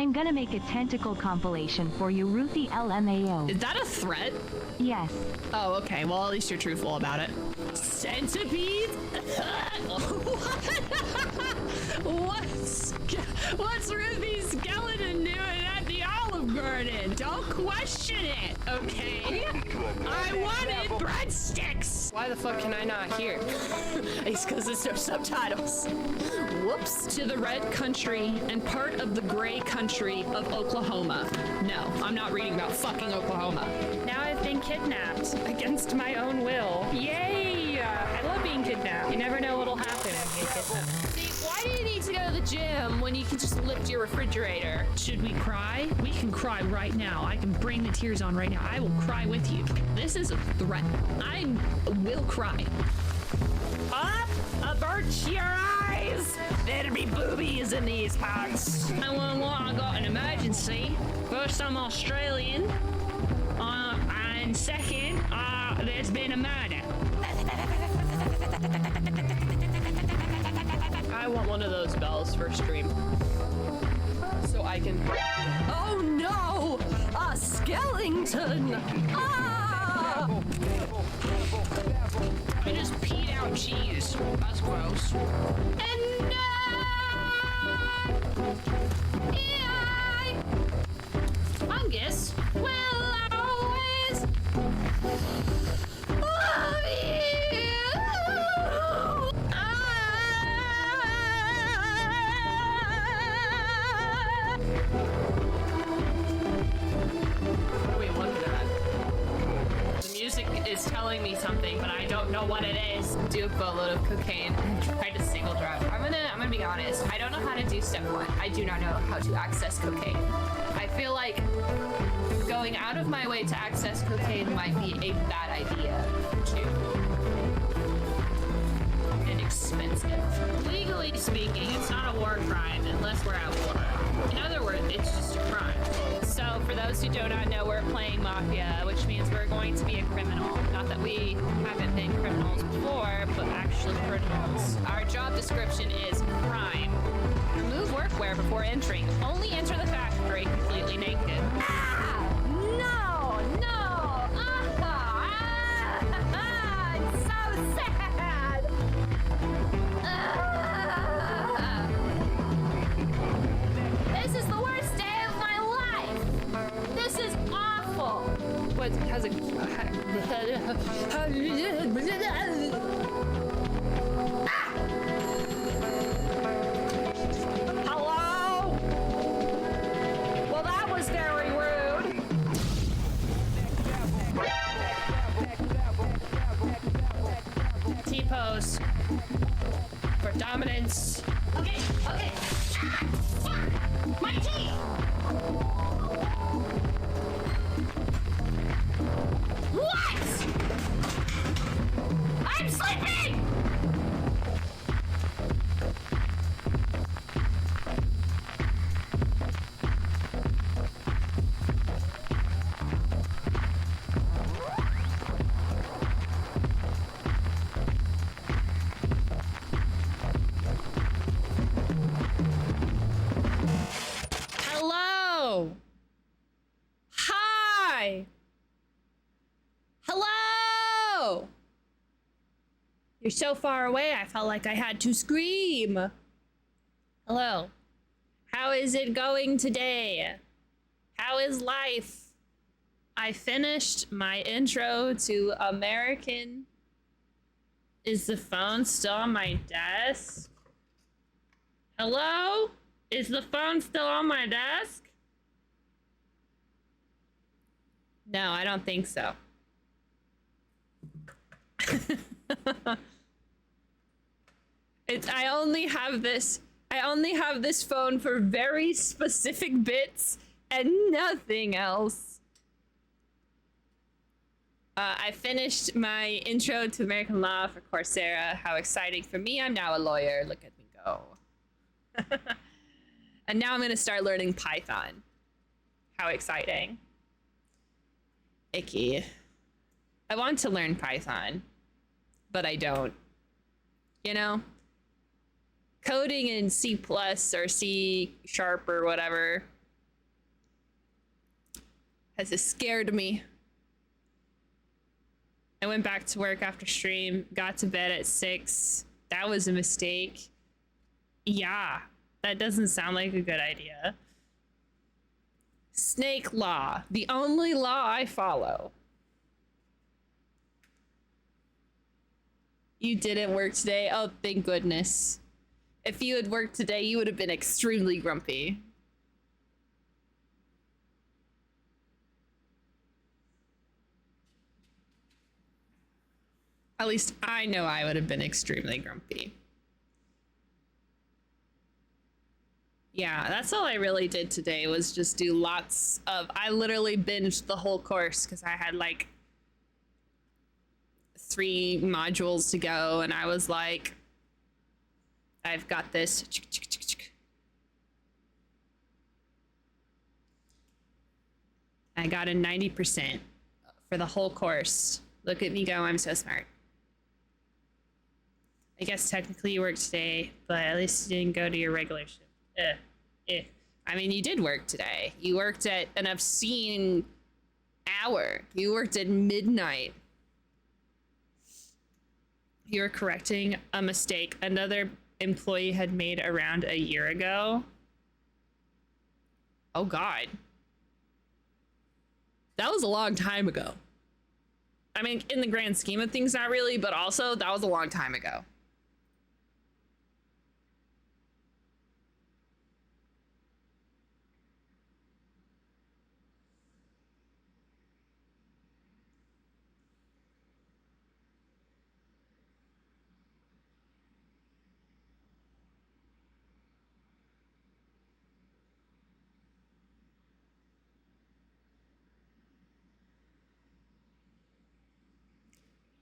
I'm gonna make a tentacle compilation for you, Ruthie LMAO. Is that a threat? Yes. Oh, okay. Well, at least you're truthful about it. Centipede? What's Ruthie's skeleton doing at the Olive Garden? Don't question it, okay? I wanted breadsticks! Why the fuck can I not hear? It's because there's no subtitles. Whoops. To the red country and part of the gray country of Oklahoma. No, I'm not reading about fucking Oklahoma. Now I've been kidnapped against my own will. Yay! I love being kidnapped. You never know what'll happen when you get kidnapped. See, why do you need to go to the gym when you can just lift your refrigerator? Should we cry? We can cry right now. I can bring the tears on right now. I will cry with you. This is a threat. I will cry. Up! Avert your eyes! There'll be boobies in these parts. 911, I got an emergency. First, I'm Australian. And second, there's been a murder. I want one of those bells for stream. So I can... Oh no! A skeleton! Ah! I just peed out cheese. That's gross. And no! Fungus will always love you! Wait, what's that? The music is telling me something, but I don't know what it is. Do a boatload of cocaine and try to single drive. I'm gonna be honest. I don't know how to do step one. I do not know how to access cocaine. I feel like going out of my way to access cocaine might be a bad idea too. And expensive. Legally speaking, it's not a war crime unless we're at war. In other words, it's just a crime. So for those who do not know, we're playing Mafia, which means we're going to be a criminal. Not that we haven't been criminals before, but actually criminals. Our job description is crime. Remove workwear before entering. Only enter the factory completely naked. Ah! No! No! It's so sad! This is the worst day of my life! This is awful! What has it... Hello? Well, that was very rude. T-pose for dominance. Okay, okay. My teeth! What? I'm sleeping! Hello! Hi! Hello! You're so far away, I felt like I had to scream. Hello. How is it going today? How is life? I finished my intro to American. Is the phone still on my desk? Hello? Is the phone still on my desk? No, I don't think so. I only have this phone for very specific bits and nothing else. I finished my intro to American Law for Coursera. How exciting for me. I'm now a lawyer. Look at me go. And now I'm going to start learning Python. How exciting. Icky. I want to learn Python, but I don't. You know? Coding in C+ or C# or whatever because it scared me. I went back to work after stream, got to bed at 6. That was a mistake. Yeah, that doesn't sound like a good idea. Snake law, the only law I follow. You didn't work today? Oh, thank goodness. If you had worked today, you would have been extremely grumpy. At least I know I would have been extremely grumpy. Yeah, that's all I really did today was just do lots of... I literally binged the whole course because I had like 3 modules to go and I was like, I've got this. I got a 90% for the whole course. Look at me go, I'm so smart. I guess technically you worked today, but at least you didn't go to your regular shift. I mean, you did work today. You worked at an obscene hour. You worked at midnight. You were correcting a mistake another employee had made around a year ago. Oh, God. That was a long time ago. I mean, in the grand scheme of things, not really, but also that was a long time ago.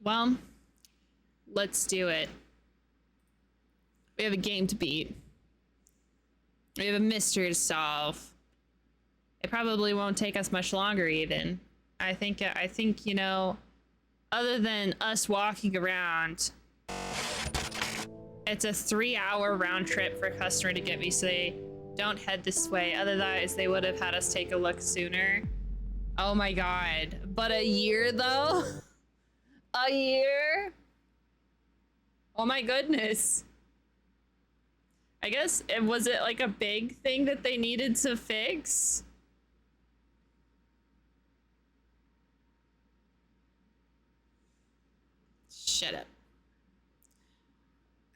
Well, let's do it. We have a game to beat. We have a mystery to solve. It probably won't take us much longer even. I think, you know, other than us walking around, it's a 3-hour round trip for a customer to get me, so they don't head this way. Otherwise, they would have had us take a look sooner. Oh my God. But a year though? A year? Oh my goodness. I guess, was it like a big thing that they needed to fix? Shut up.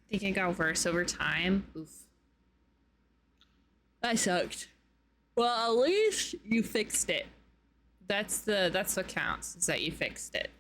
I think it got worse over time. Oof. I sucked. Well, at least you fixed it. That's what counts, is that you fixed it.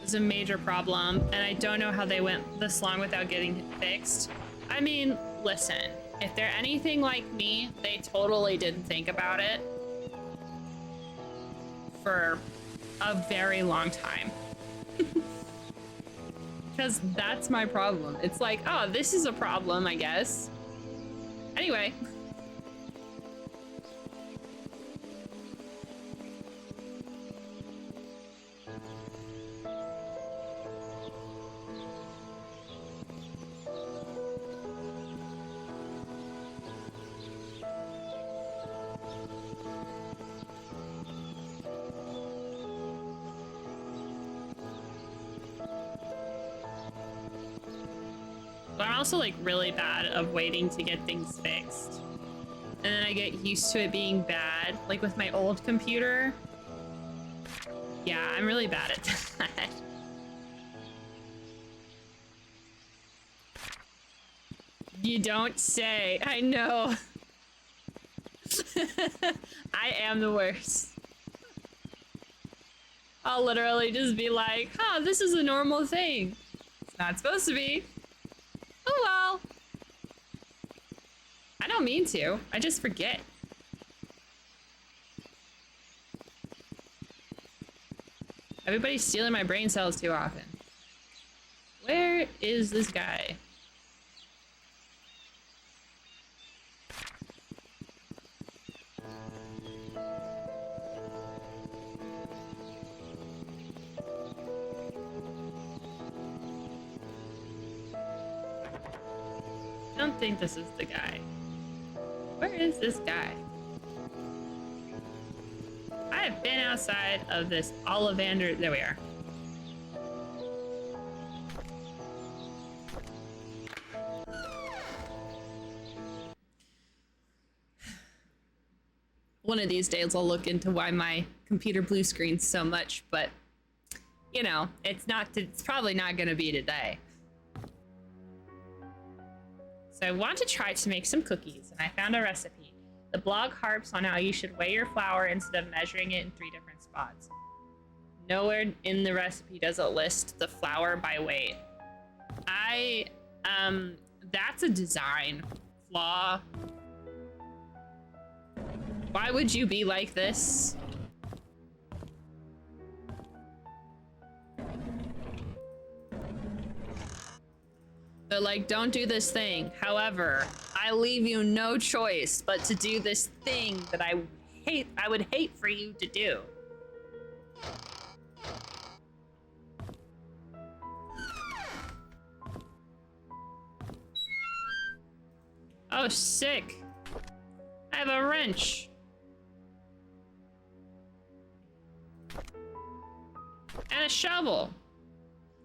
It's a major problem, and I don't know how they went this long without getting it fixed. I mean, listen, if they're anything like me, they totally didn't think about it for a very long time. Because that's my problem. It's like, oh, this is a problem, I guess. Anyway. But I'm also like really bad of waiting to get things fixed. And then I get used to it being bad, like with my old computer. Yeah, I'm really bad at that. You don't say. I know. I am the worst. I'll literally just be like, huh, this is a normal thing. It's not supposed to be. Oh well. I don't mean to. I just forget. Everybody's stealing my brain cells too often. Where is this guy? don't think this is the guy. Where is this guy? I have been outside of this Ollivander. There we are. One of these days I'll look into why my computer blue screens so much, but you know, it's probably not gonna be today. So I want to try to make some cookies, and I found a recipe. The blog harps on how you should weigh your flour instead of measuring it in 3 different spots. Nowhere in the recipe does it list the flour by weight. That's a design flaw. Why would you be like this? They're like, don't do this thing. However, I leave you no choice but to do this thing that I would hate for you to do. Oh, sick. I have a wrench. And a shovel.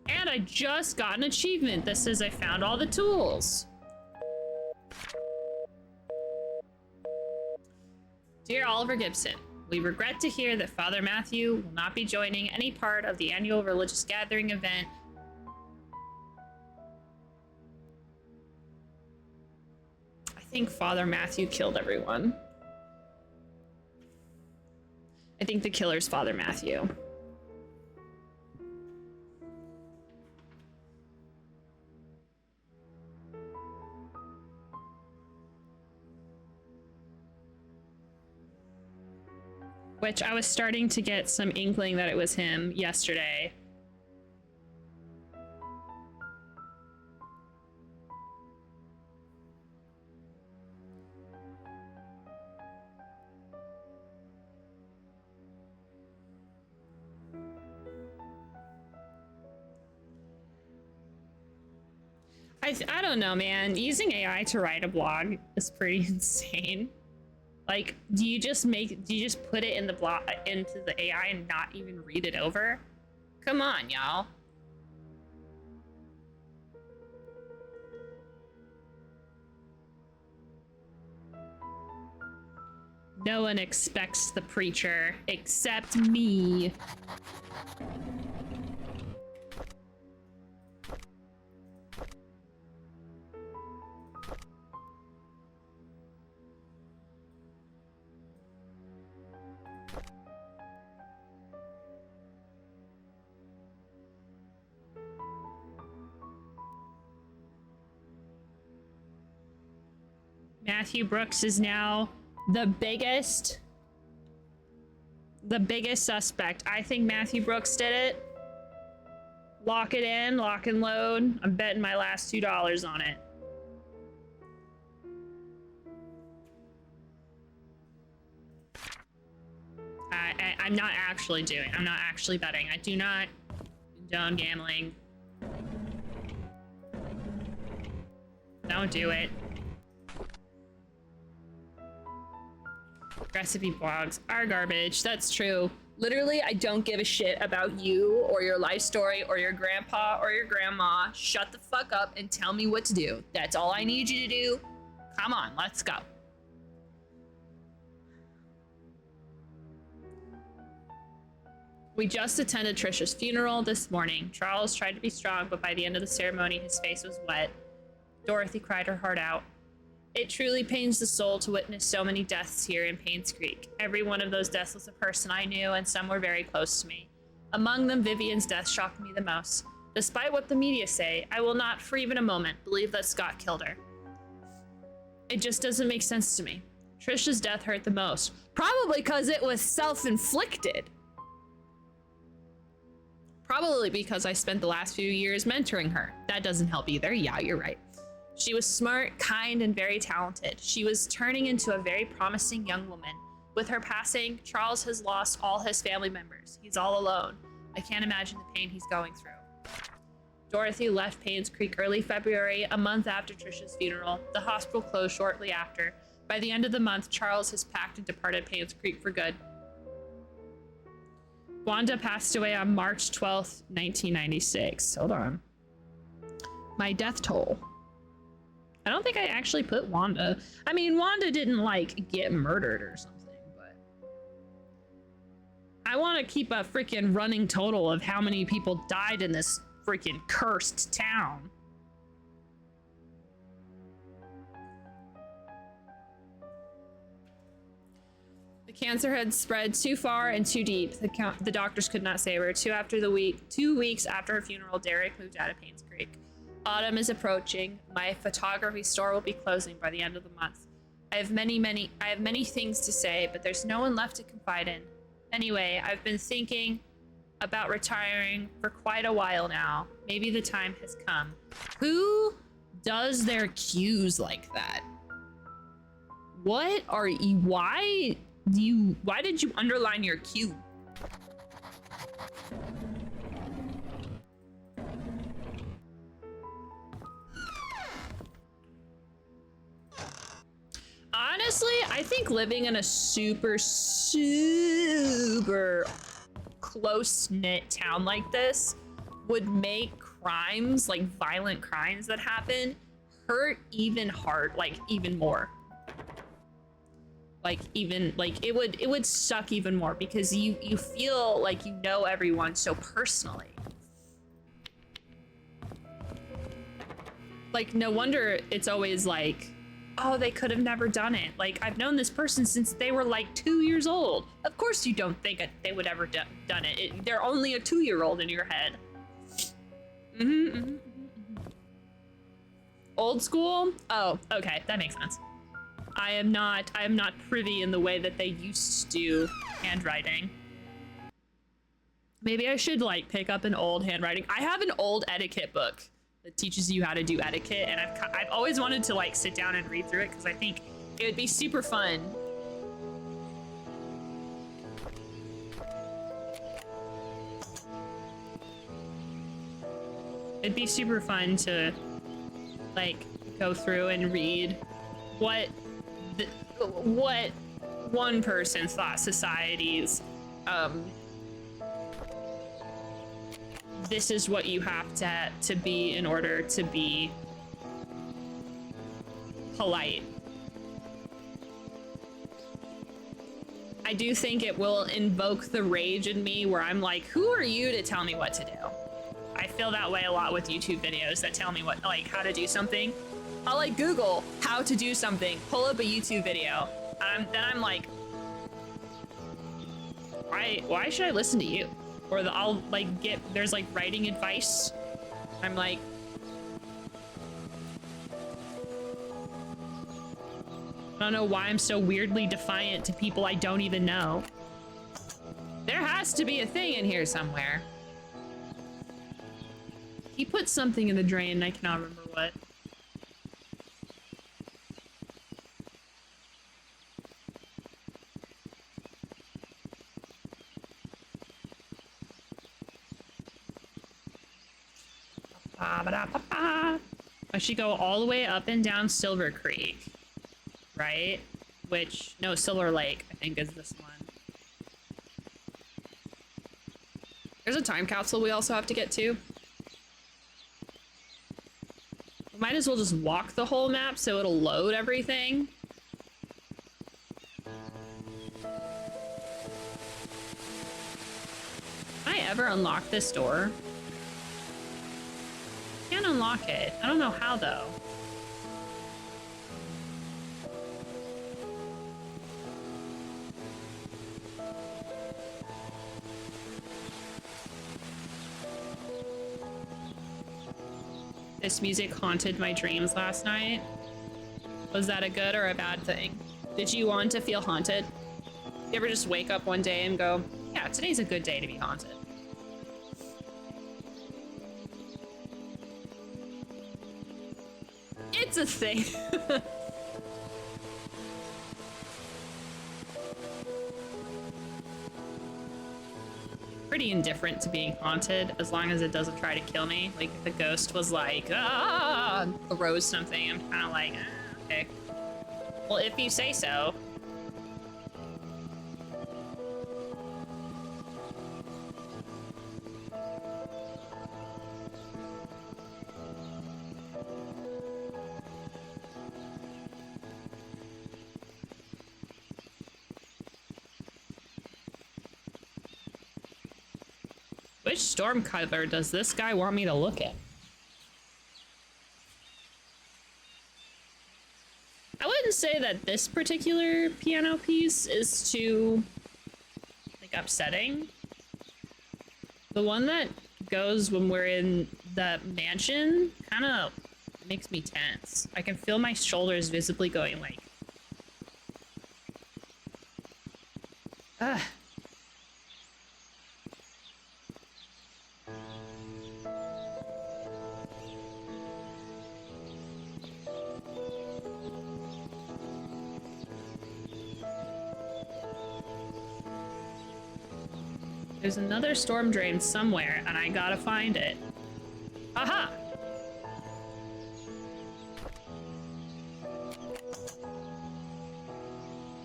And I just got an achievement that says I found all the tools. Dear Oliver Gibson, we regret to hear that Father Matthew will not be joining any part of the annual religious gathering event. I think Father Matthew killed everyone. I think the killer's Father Matthew. Which I was starting to get some inkling that it was him yesterday. I don't know, man. Using AI to write a blog is pretty insane. Like, do you just put it in the blog into the AI and not even read it over? Come on, y'all. No one expects the preacher except me. Matthew Brooks is now the biggest suspect. I think Matthew Brooks did it. Lock it in, lock and load. I'm betting my last $2 on it. I'm not actually betting. I do not condone gambling. Don't do it. Recipe blogs are garbage. That's true. Literally, I don't give a shit about you or your life story or your grandpa or your grandma. Shut the fuck up and tell me what to do. That's all I need you to do. Come on, let's go. We just attended Trisha's funeral this morning. Charles tried to be strong, but by the end of the ceremony, his face was wet. Dorothy cried her heart out. It truly pains the soul to witness so many deaths here in Painscreek. Every one of those deaths was a person I knew, and some were very close to me. Among them, Vivian's death shocked me the most. Despite what the media say, I will not for even a moment believe that Scott killed her. It just doesn't make sense to me. Trisha's death hurt the most. Probably because it was self-inflicted. Probably because I spent the last few years mentoring her. That doesn't help either. Yeah, you're right. She was smart, kind, and very talented. She was turning into a very promising young woman. With her passing, Charles has lost all his family members. He's all alone. I can't imagine the pain he's going through. Dorothy left Painscreek early February, a month after Trisha's funeral. The hospital closed shortly after. By the end of the month, Charles has packed and departed Painscreek for good. Wanda passed away on March 12th, 1996. Hold on. My death toll. I don't think I actually put Wanda. I mean, Wanda didn't, like, get murdered or something, but... I want to keep a freaking running total of how many people died in this freaking cursed town. The cancer had spread too far and too deep. The doctors could not save her. 2 weeks after her funeral, Derek moved out of Painscreek. Autumn is approaching. My photography store will be closing by the end of the month. I have many things to say, but there's no one left to confide in. Anyway, I've been thinking about retiring for quite a while now. Maybe the time has come. Who does their cues like that? What are you? Why did you underline your cue? Honestly, I think living in a super close-knit town like this would make crimes, like violent crimes that happen, hurt even more. It would suck even more because you feel like you know everyone so personally. Like, no wonder it's always like, oh, they could have never done it. Like, I've known this person since they were like 2 years old. Of course you don't think they would ever done it. They're only a 2-year-old in your head. Old school? Oh, okay, that makes sense. I am not privy in the way that they used to do handwriting. Maybe I should like pick up an old handwriting. I have an old etiquette book that teaches you how to do etiquette, and I've always wanted to like sit down and read through it because I think it would be super fun. It'd be super fun to like go through and read what one person thought society's this is what you have to be in order to be polite. I do think it will invoke the rage in me where I'm like, who are you to tell me what to do? I feel that way a lot with YouTube videos that tell me what, like, how to do something. I'll like Google how to do something, pull up a YouTube video, and then I'm like, why should I listen to you? Or I'll like there's like writing advice. I'm like, I don't know why I'm so weirdly defiant to people I don't even know. There has to be a thing in here somewhere. He put something in the drain and I cannot remember what. I should go all the way up and down Silver Creek, right? Which, no, Silver Lake, I think is this one. There's a time capsule we also have to get to. We might as well just walk the whole map so it'll load everything. Can I ever unlock this door? Can't unlock it. I don't know how though. This music haunted my dreams last night. Was that a good or a bad thing? Did you want to feel haunted? You ever just wake up one day and go, yeah, today's a good day to be haunted? It's a thing. pretty indifferent to being haunted as long as it doesn't try to kill me. Like, if the ghost was like, ah, throws something, I'm kind of like, ah, okay. Well, if you say so. Which storm cover does this guy want me to look at? I wouldn't say that this particular piano piece is too, like, upsetting. The one that goes when we're in the mansion kind of makes me tense. I can feel my shoulders visibly going like... Ugh. There's another storm drain somewhere, and I gotta find it. Aha!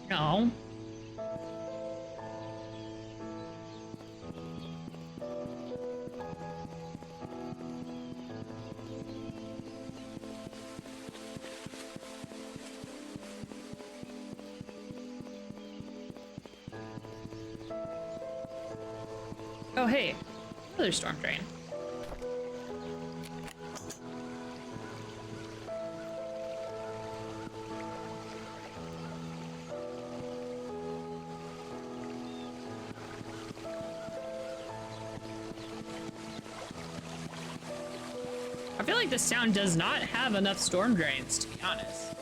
No. Oh, hey, another storm drain. I feel like this town does not have enough storm drains, to be honest.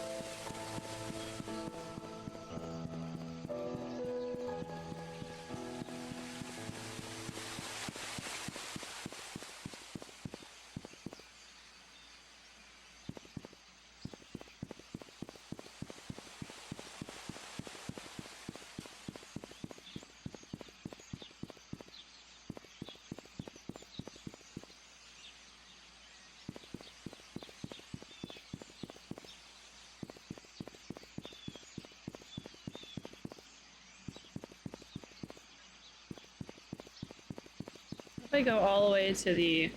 I go all the way to the...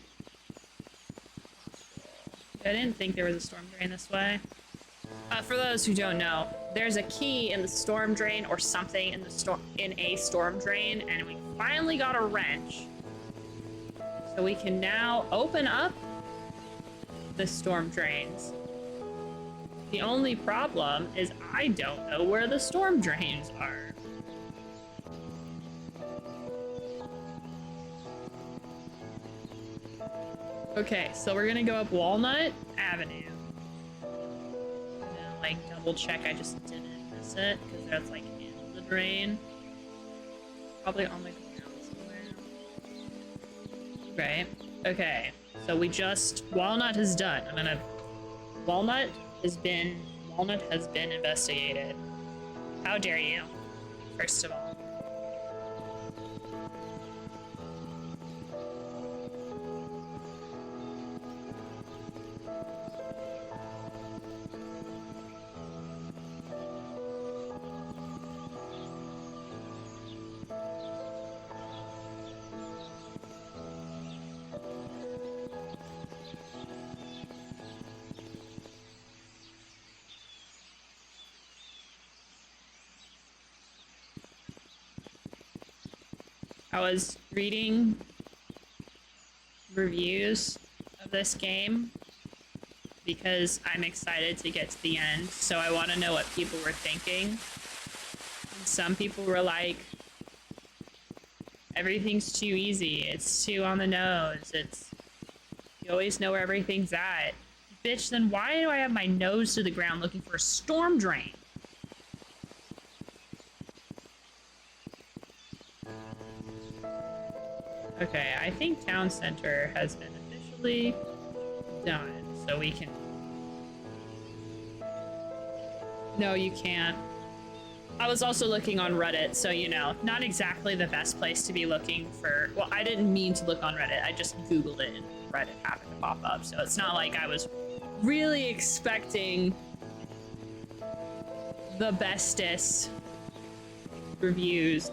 I didn't think there was a storm drain this way. For those who don't know, there's a key in the storm drain or something in the a storm drain, and we finally got a wrench. So we can now open up the storm drains. The only problem is I don't know where the storm drains are. Okay, so we're gonna go up Walnut Avenue. I'm gonna, like, double check I just didn't miss it, because that's, like, in the drain. Probably on the ground somewhere. Right. Okay, so we just... Walnut is done. I'm gonna... Walnut has been investigated. How dare you, first of all. I was reading reviews of this game because I'm excited to get to the end, so I want to know what people were thinking. And some people were like, everything's too easy, it's too on the nose, you always know where everything's at. Bitch, then why do I have my nose to the ground looking for a storm drain? Okay, I think Town Center has been officially done, so we can... No, you can't. I was also looking on Reddit, so you know, not exactly the best place to be looking for. Well, I didn't mean to look on Reddit. I just Googled it and Reddit happened to pop up. So it's not like I was really expecting the bestest reviews.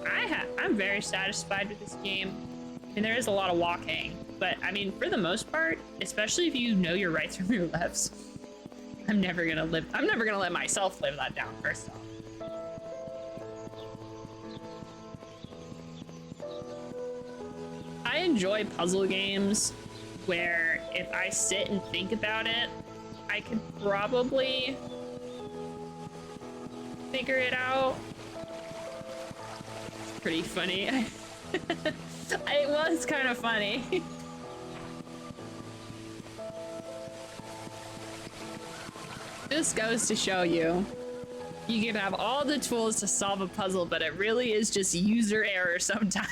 I'm very satisfied with this game. I mean, there is a lot of walking, but I mean, for the most part, especially if you know your rights from your lefts, I'm never gonna let myself live that down, first off. I enjoy puzzle games where if I sit and think about it, I could probably figure it out. It's pretty funny. It was kind of funny. This goes to show you, you can have all the tools to solve a puzzle, but it really is just user error sometimes.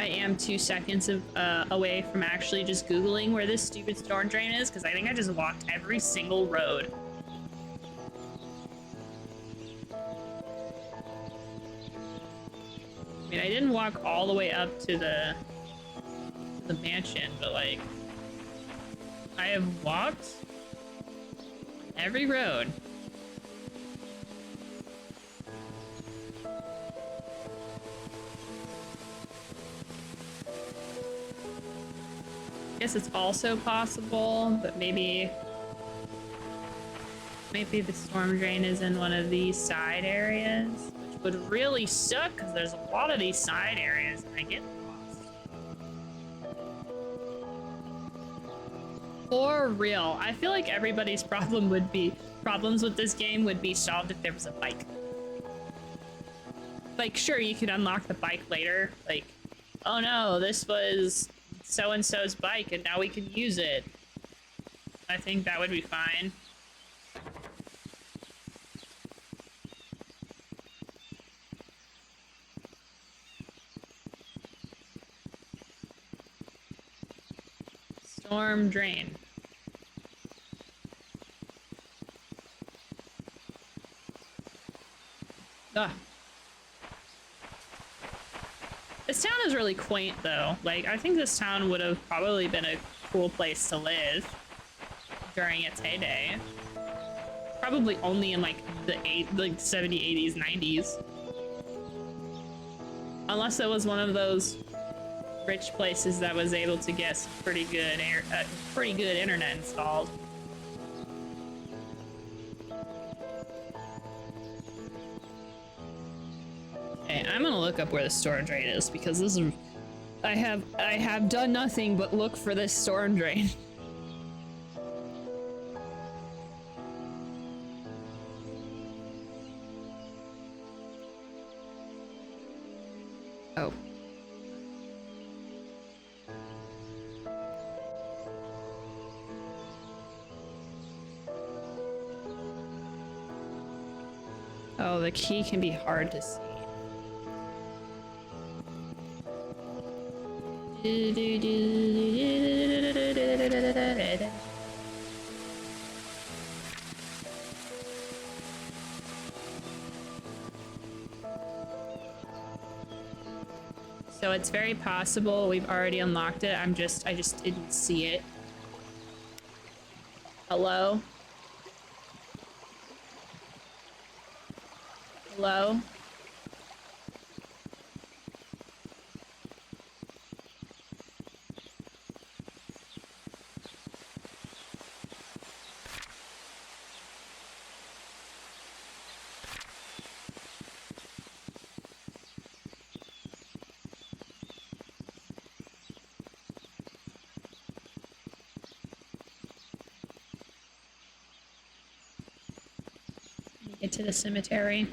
I am 2 seconds away from actually just Googling where this stupid storm drain is, because I think I just walked every single road. I mean, I didn't walk all the way up to the mansion, but like, I have walked every road. I guess it's also possible, but maybe the storm drain is in one of these side areas, which would really suck because there's a lot of these side areas and I get lost. For real, I feel like everybody's problems with this game would be solved if there was a bike. Like, sure, you could unlock the bike later, like, oh no, this was so-and-so's bike and now we can use it. I think that would be fine. Storm drain. Ah. This town is really quaint, though. Like, I think this town would have probably been a cool place to live during its heyday. Probably only in, like, the 70s, 80s, 90s. Unless it was one of those rich places that was able to get some pretty good internet installed. Okay, I'm gonna look up where the storm drain is because this is I have done nothing but look for this storm drain. Oh. Oh, the key can be hard to see. So it's very possible we've already unlocked it. I just didn't see it. Hello? Hello? Get to the cemetery.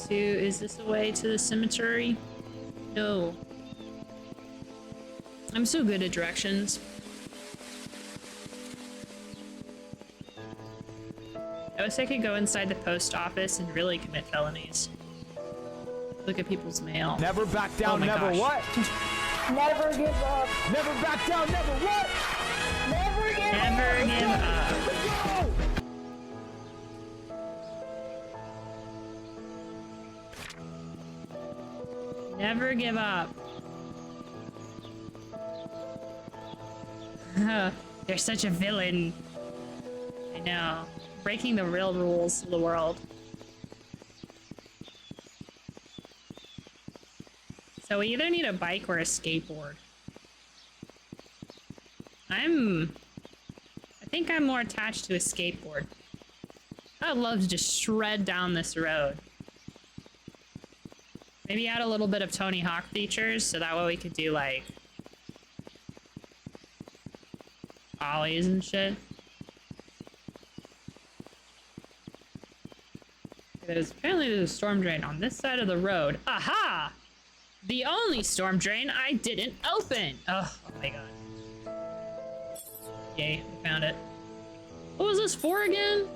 Is this the way to the cemetery? No. I'm so good at directions. I wish I could go inside the post office and really commit felonies. Look at people's mail. Never back down, Oh my never gosh. what? Never give up. Never back down, never what? Never give up. Never give up. Go! Never give up. You're such a villain. I know. Breaking the real rules of the world. So we either need a bike or a skateboard. I think I'm more attached to a skateboard. I'd love to just shred down this road. Maybe add a little bit of Tony Hawk features so that way we could do like ollies and shit. Apparently there's a storm drain on this side of the road. Aha! The only storm drain I didn't open! Oh my god. Yay, I found it. What was this for again?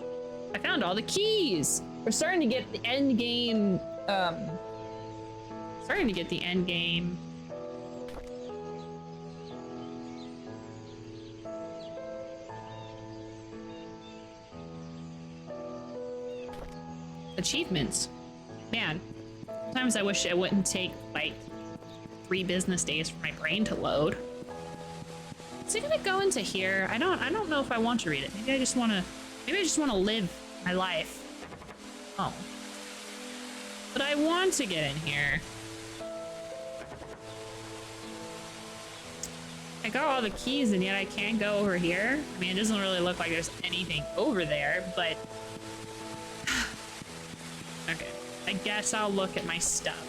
I found all the keys! We're starting to get the end game, achievements. Man, sometimes I wish it wouldn't take like 3 business days for my brain to load. Is it gonna go into here? I don't know if I want to read it. Maybe I just wanna live my life. Oh. But I want to get in here. I got all the keys and yet I can't go over here. I mean, it doesn't really look like there's anything over there, but okay, I guess I'll look at my stuff.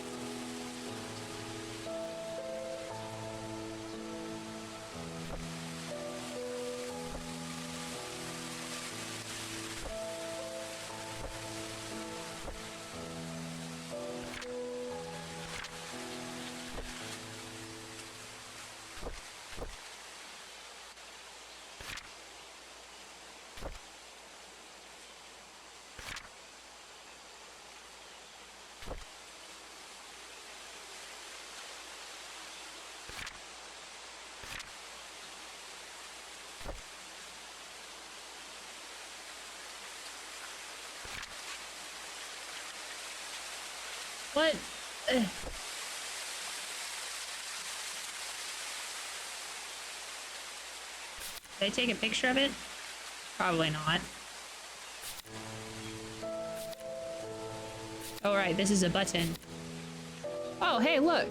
What? Ugh. Did I take a picture of it? Probably not. Oh, right, this is a button. Oh, hey, look.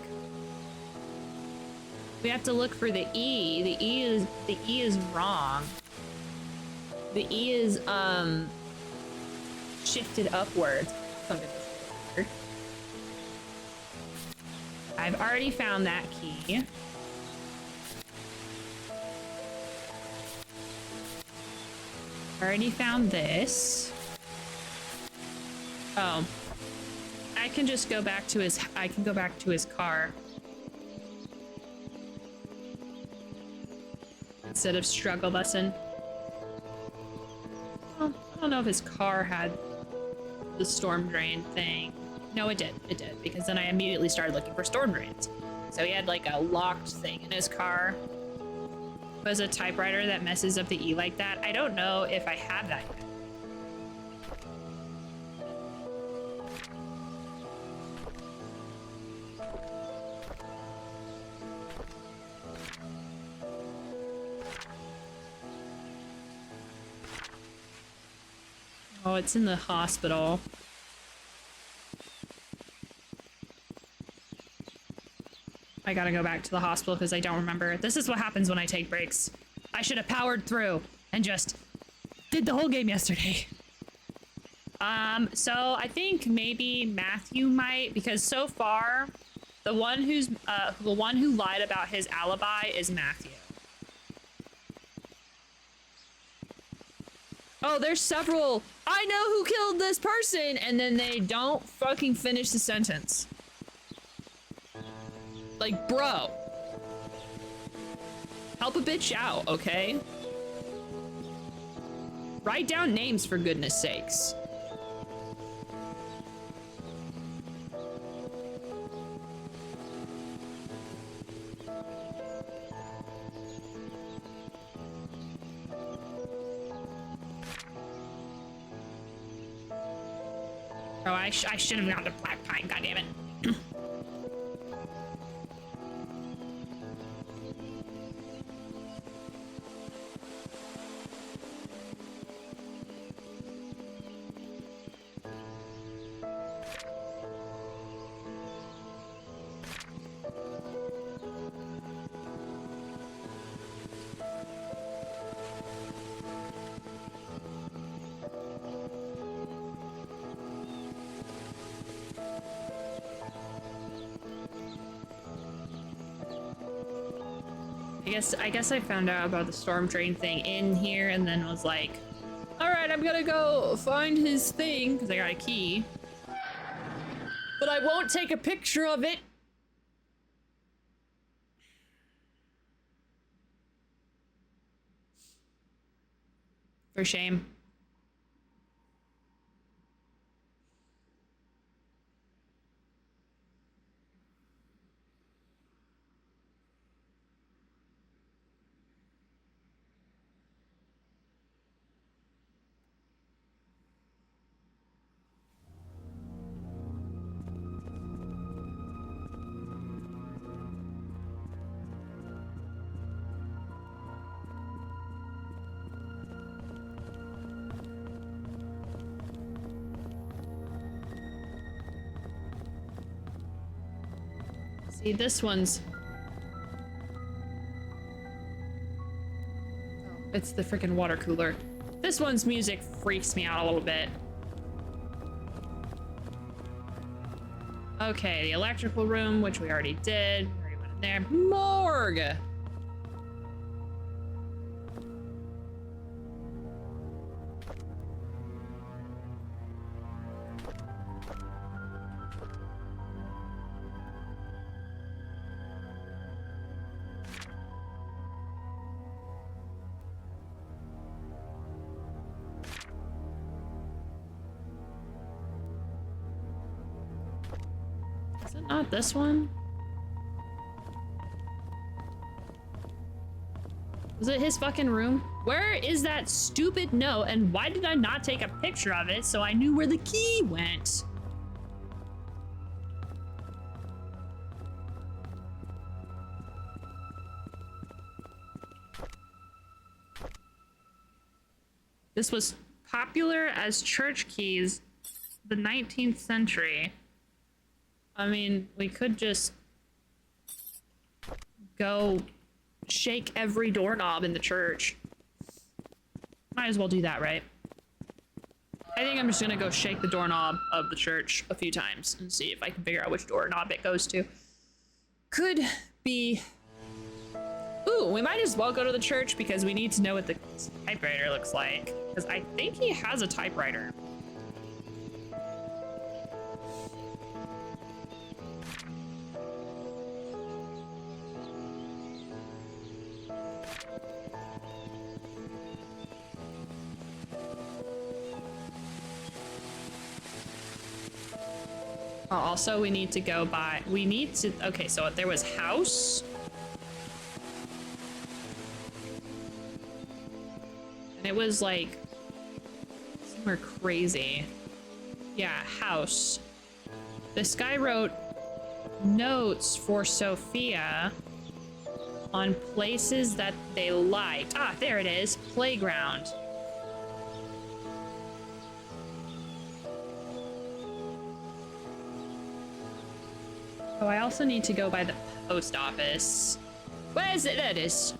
We have to look for the E. The E is wrong. The E is, shifted upwards. Something weird. I've already found that key. Already found this. Oh. I can just go back to his car. Instead of struggle busing. Well, I don't know if his car had the storm drain thing. No, it did. It did, because then I immediately started looking for storm drains. So he had like a locked thing in his car. Was a typewriter that messes up the E like that. I don't know if I have that yet. Oh, it's in the hospital. I gotta go back to the hospital because I don't remember. This is what happens when I take breaks. I should have powered through and just did the whole game yesterday. So I think maybe Matthew might, because so far, the one who lied about his alibi is Matthew. Oh, there's several. I know who killed this person, and then they don't fucking finish the sentence. Like, bro. Help a bitch out, okay? Write down names for goodness sakes. Oh, I should have gone to Black Pine, goddammit. I guess I found out about the storm drain thing in here and then was like, all right, I'm gonna go find his thing because I got a key, but I won't take a picture of it. For shame. See, this one's... Oh, it's the freaking water cooler. This one's music freaks me out a little bit. Okay, the electrical room, which we already did. We already went in there. Morgue! Is it not this one? Was it his fucking room? Where is that stupid note, and why did I not take a picture of it so I knew where the key went? This was popular as church keys the 19th century. I mean, we could just go shake every doorknob in the church. Might as well do that, right? I think I'm just gonna go shake the doorknob of the church a few times and see if I can figure out which doorknob it goes to. Could be... Ooh, we might as well go to the church because we need to know what the typewriter looks like. Because I think he has a typewriter. Oh, also, we need to go by... We need to... Okay, so there was house. And it was like... somewhere crazy. Yeah, house. This guy wrote notes for Sophia on places that they liked. Ah, there it is. Playground. Oh, I also need to go by the post office. Where is it? There it is.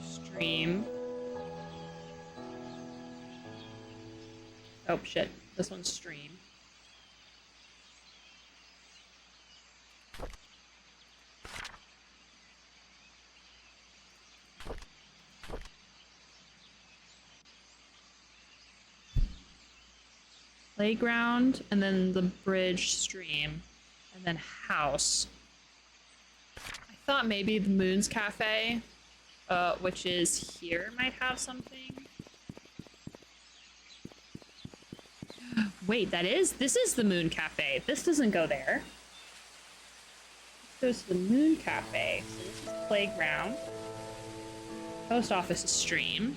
Stream. Oh shit, this one's stream. Playground, and then the bridge stream, and then house. I thought maybe the Moon's Cafe, which is here, might have something. Wait, this is the Moon Cafe. This doesn't go there. This goes to the Moon Cafe. So this is playground. Post office is stream.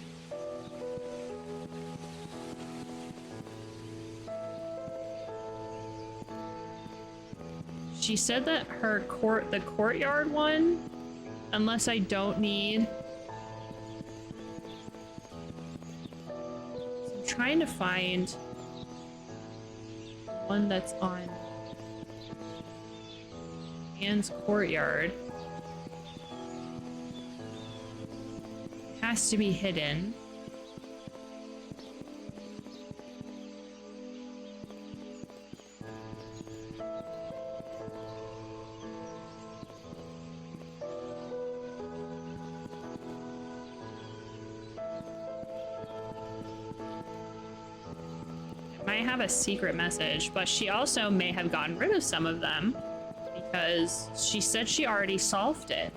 She said that the courtyard one, unless I don't need. So I'm trying to find one that's on Anne's courtyard. It has to be hidden. Might have a secret message, but she also may have gotten rid of some of them because she said she already solved it.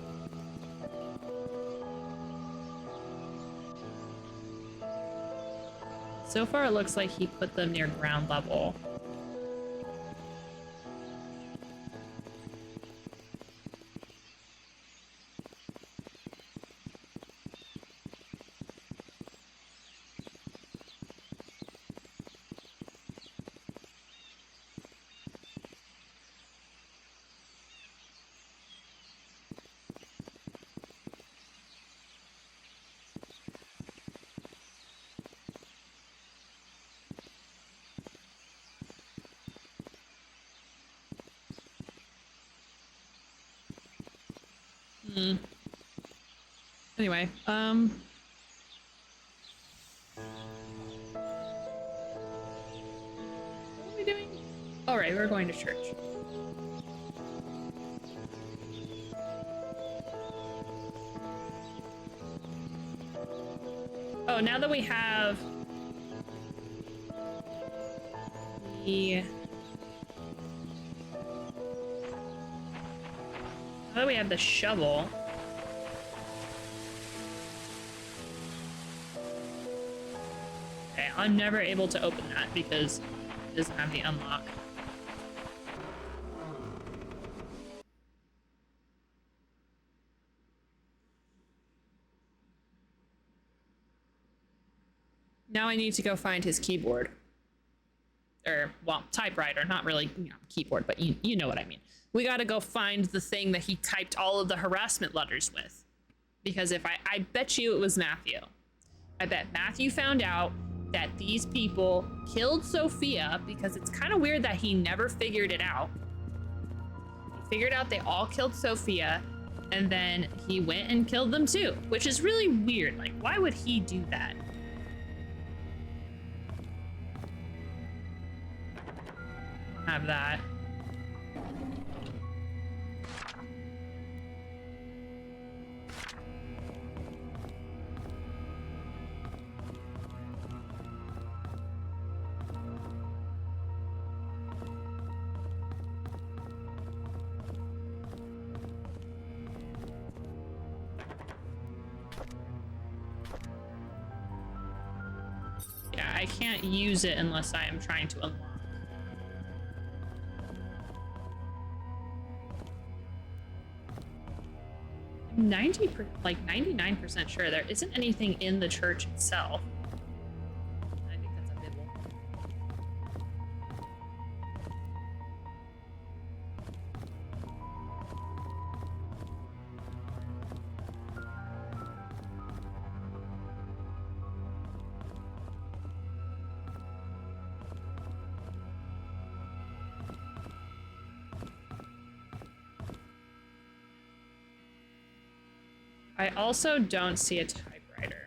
So far it looks like he put them near ground level. Anyway, what are we doing? Alright, we're going to church. Oh, now that we have the... Now that we have the shovel... Okay, I'm never able to open that because it doesn't have the unlock. Now I need to go find his keyboard. Or, well, typewriter, not really, keyboard, but you know what I mean. We gotta go find the thing that he typed all of the harassment letters with. Because if I bet you it was Matthew. I bet Matthew found out that these people killed Sophia because it's kind of weird that he never figured it out. He figured out they all killed Sophia, and then he went and killed them too, which is really weird. Like, why would he do that? Have that. Yeah, I can't use it unless I am trying to unlock. 99% sure there isn't anything in the church itself. I think that's a bibble. I also don't see a typewriter.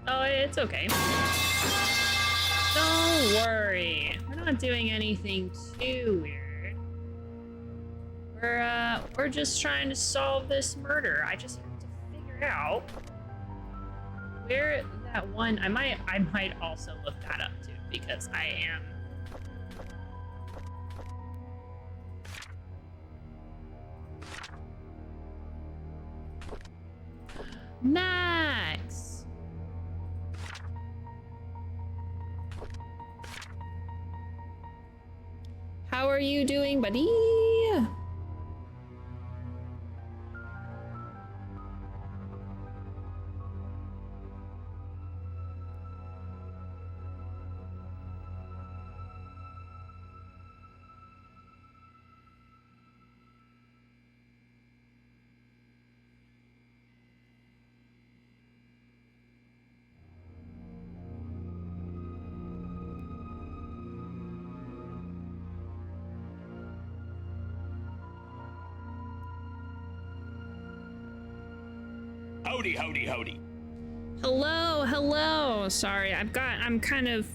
Oh, it's okay. Don't worry. We're not doing anything too weird. We're just trying to solve this murder. I just have to figure out where that one. I might also look that up too, because I am. Max! How are you doing, buddy? Howdy, howdy, howdy. Hello, hello. Sorry, I'm kind of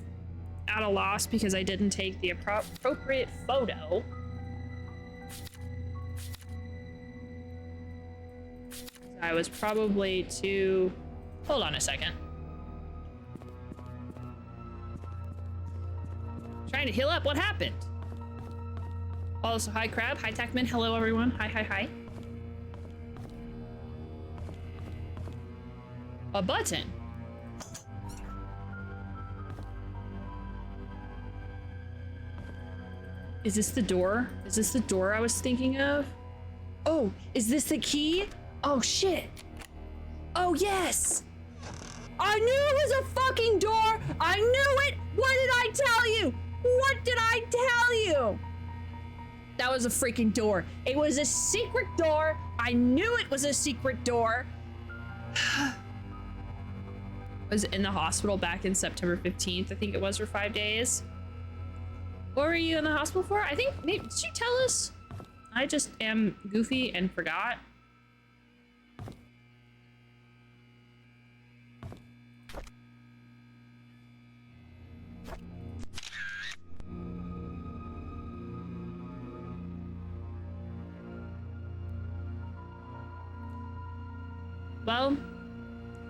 at a loss because I didn't take the appropriate photo. I was probably too... Hold on a second. Trying to heal up. What happened? Also, hi, Crab. Hi, Techman. Hello, everyone. Hi, hi, hi. A button. Is this the door? Is this the door I was thinking of? Oh, is this the key? Oh, shit. Oh, yes. I knew it was a fucking door. I knew it. What did I tell you? What did I tell you? That was a freaking door. It was a secret door. I knew it was a secret door. Was in the hospital back in September 15th, I think it was, for 5 days. What were you in the hospital for? I think, maybe, did you tell us? I just am goofy and forgot.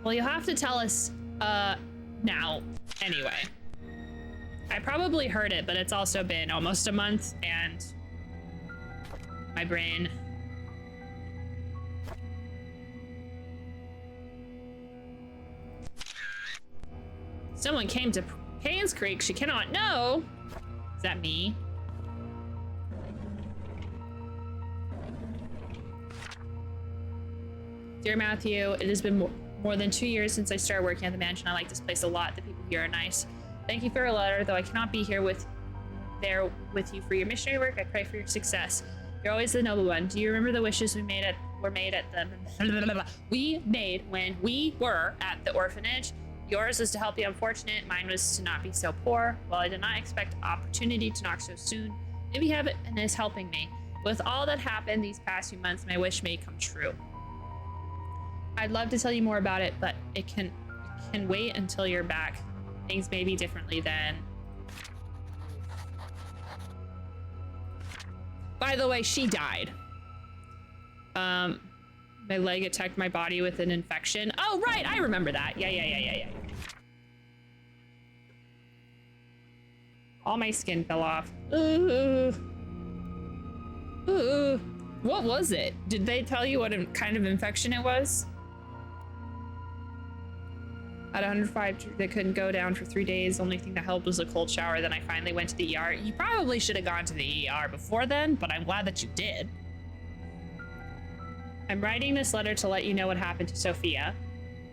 Well, you'll have to tell us now, anyway. I probably heard it, but it's also been almost a month, and my brain... Someone came to Painscreek. She cannot know. Is that me? Dear Matthew, it has been more than 2 years since I started working at the mansion. I like this place a lot. The people here are nice. Thank you for your letter, though I cannot be here with you for your missionary work. I pray for your success. You're always the noble one. Do you remember the wishes we made when we were at the orphanage? Yours was to help the unfortunate. Mine was to not be so poor. Well, I did not expect opportunity to knock so soon. Maybe heaven is helping me. With all that happened these past few months, my wish may come true. I'd love to tell you more about it, but it can wait until you're back. Things may be differently then. By the way, she died. My leg attacked my body with an infection. Oh, right, I remember that. Yeah. All my skin fell off. What was it? Did they tell you what kind of infection it was? At 105, they couldn't go down for 3 days. Only thing that helped was a cold shower. Then I finally went to the ER. You probably should have gone to the ER before then, but I'm glad that you did. I'm writing this letter to let you know what happened to Sophia.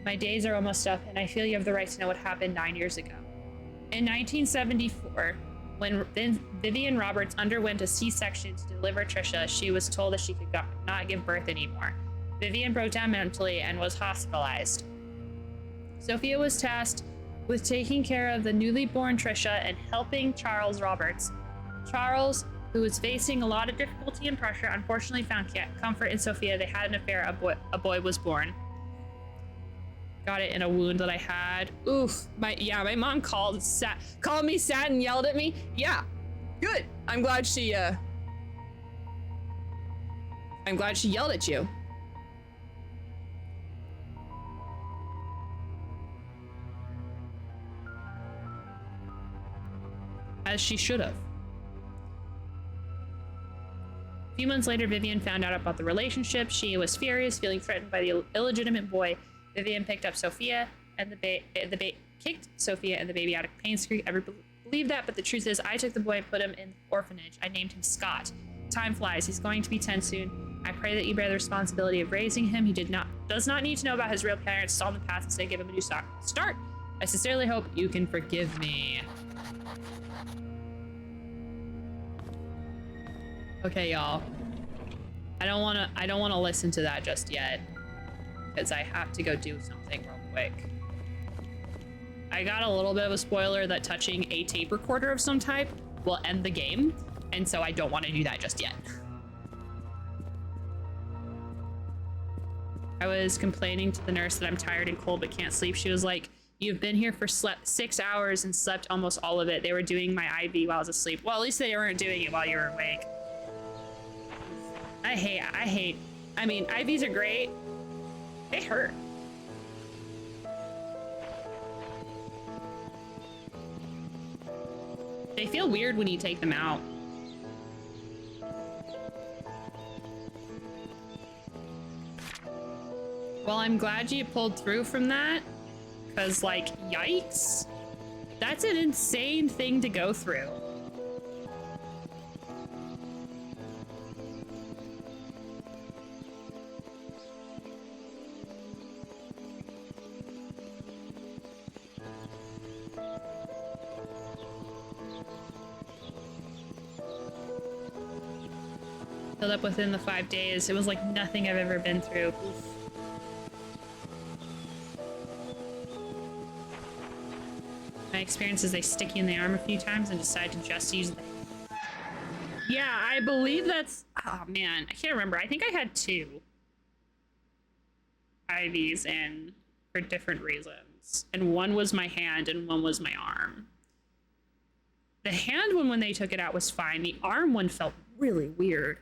My days are almost up, and I feel you have the right to know what happened 9 years ago. In 1974, when Vivian Roberts underwent a C-section to deliver Trisha, she was told that she could not give birth anymore. Vivian broke down mentally and was hospitalized. Sophia was tasked with taking care of the newly born Trisha and helping Charles Roberts. Charles, who was facing a lot of difficulty and pressure, unfortunately found comfort in Sophia. They had an affair. A boy was born. Got it in a wound that I had. Oof. My mom called me sad and yelled at me. Yeah, good. I'm glad she yelled at you. As she should have. A few months later, Vivian found out about the relationship. She was furious, feeling threatened by the illegitimate boy. Vivian picked up Sophia and kicked Sophia and the baby out of Painscreek. Everyone believed that, but the truth is, I took the boy and put him in the orphanage. I named him Scott. Time flies. He's going to be 10 soon. I pray that you bear the responsibility of raising him. He does not need to know about his real parents. Stall in the past and say give him a new start. I sincerely hope you can forgive me. Okay, y'all. I don't wanna listen to that just yet, because I have to go do something real quick. I got a little bit of a spoiler that touching a tape recorder of some type will end the game, and so I don't want to do that just yet. I was complaining to the nurse that I'm tired and cold but can't sleep. She was like, you've been here for 6 hours and slept almost all of it. They were doing my IV while I was asleep. Well, at least they weren't doing it while you were awake. I mean, IVs are great. They hurt. They feel weird when you take them out. Well, I'm glad you pulled through from that, because, like, yikes. That's an insane thing to go through. Filled up within the 5 days. It was like nothing I've ever been through. Oof. My experience is they stick you in the arm a few times and decide to just use the... Yeah, I believe that's... Oh man, I can't remember. I think I had 2 IVs in for different reasons. And one was my hand and one was my arm. The hand one, when they took it out, was fine. The arm one felt really weird.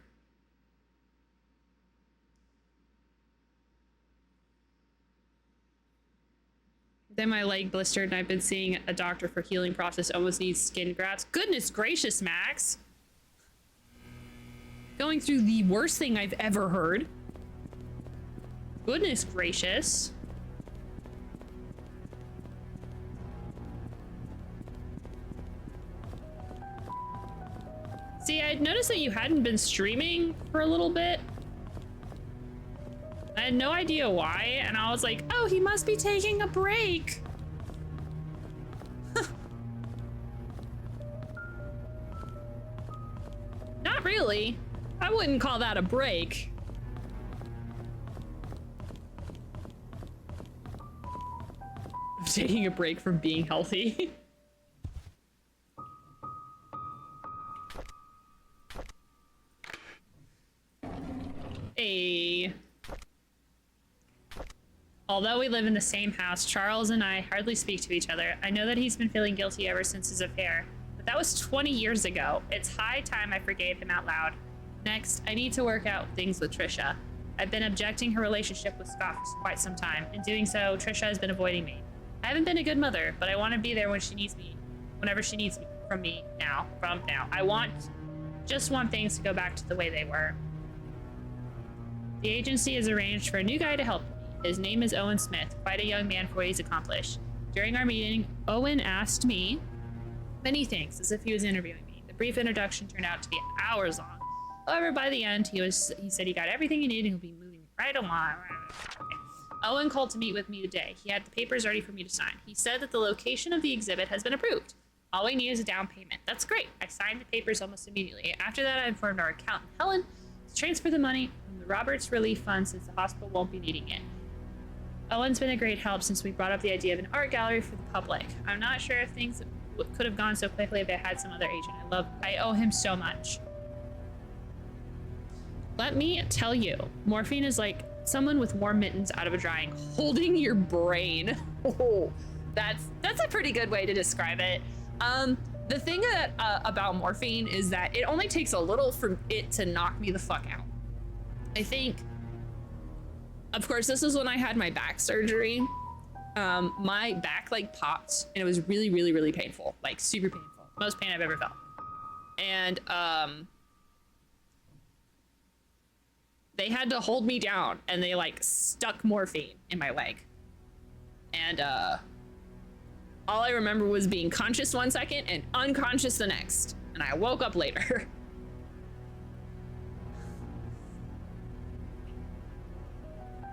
Then my leg blistered and I've been seeing a doctor for healing process. Almost needs skin grafts. Goodness gracious, Max. Going through the worst thing I've ever heard. Goodness gracious. See, I'd noticed that you hadn't been streaming for a little bit. I had no idea why, and I was like, oh, he must be taking a break. Not really. I wouldn't call that a break. I'm taking a break from being healthy. Hey. Although we live in the same house, Charles and I hardly speak to each other. I know that he's been feeling guilty ever since his affair, but that was 20 years ago. It's high time I forgave him out loud. Next, I need to work out things with Trisha. I've been objecting her relationship with Scott for quite some time. In doing so, Trisha has been avoiding me. I haven't been a good mother, but I want to be there when she needs me, whenever she needs me from now. I just want things to go back to the way they were. The agency has arranged for a new guy to help me. His name is Owen Smith, quite a young man for what he's accomplished. During our meeting, Owen asked me many things, as if he was interviewing me. The brief introduction turned out to be hours long. However, by the end, he said he got everything he needed and he'll be moving Right along. Owen called to meet with me today. He had the papers ready for me to sign. He said that the location of the exhibit has been approved. All we need is a down payment. That's great. I signed the papers almost immediately. After that, I informed our accountant, Helen, to transfer the money from the Roberts Relief Fund since the hospital won't be needing it. Owen's been a great help since we brought up the idea of an art gallery for the public. I'm not sure if things could have gone so quickly if I had some other agent. I owe him so much. Let me tell you, morphine is like someone with warm mittens out of a drying, holding your brain. Oh, that's a pretty good way to describe it. The thing that about morphine is that it only takes a little for it to knock me the fuck out. I think, of course, this is when I had my back surgery. My back like popped and it was really, really, really painful, like super painful. Most pain I've ever felt. And they had to hold me down and they like stuck morphine in my leg. And all I remember was being conscious 1 second and unconscious the next. And I woke up later.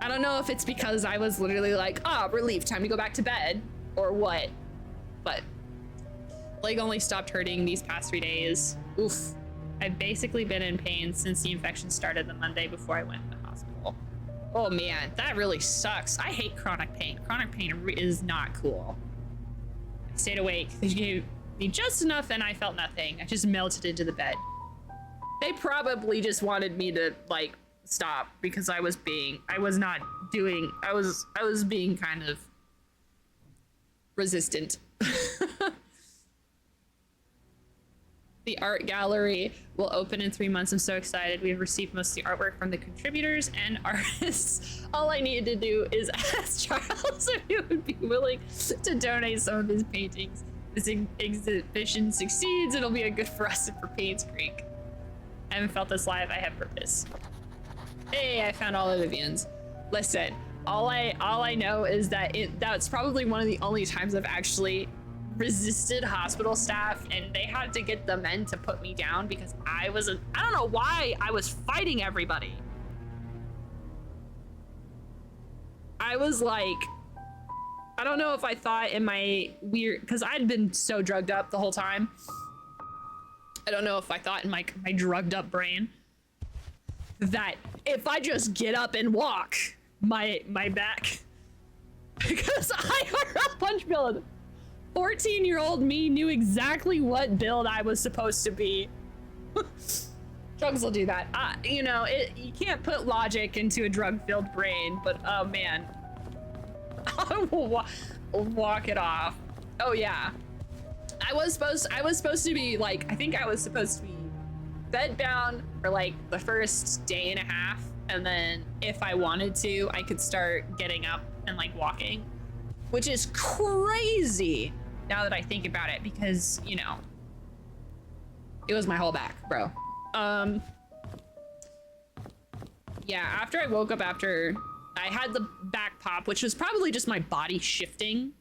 I don't know if it's because I was literally like, oh, relief, time to go back to bed or what, but leg only stopped hurting these past 3 days. Oof. I've basically been in pain since the infection started the Monday before I went to the hospital. Oh man, that really sucks. I hate chronic pain. Chronic pain is not cool. I stayed awake. They gave me just enough and I felt nothing. I just melted into the bed. They probably just wanted me to like stop because I was being kind of resistant. The art gallery will open in 3 months. I'm so excited. We've received most of the artwork from the contributors and artists. All I need to do is ask Charles if he would be willing to donate some of his paintings. This exhibition succeeds, it'll be a good for us and for Painscreek. I haven't felt this live, I have purpose. Hey, I found all the Vivians. Listen, all I know is that that's probably one of the only times I've actually resisted hospital staff and they had to get the men to put me down because I don't know why I was fighting everybody. I was like, I don't know if I thought in my weird, because I'd been so drugged up the whole time. I don't know if I thought in my drugged up brain that if I just get up and walk my back, because I heard a punch build. 14-year-old me knew exactly what build I was supposed to be. Drugs will do that. You know, you can't put logic into a drug-filled brain, but oh man. I will walk it off. Oh yeah. I was supposed to be like, I think I was supposed to be bed bound for like the first day and a half. And then if I wanted to, I could start getting up and like walking, which is crazy now that I think about it, because you know, it was my whole back, bro. Yeah, after I woke up, after I had the back pop, which was probably just my body shifting,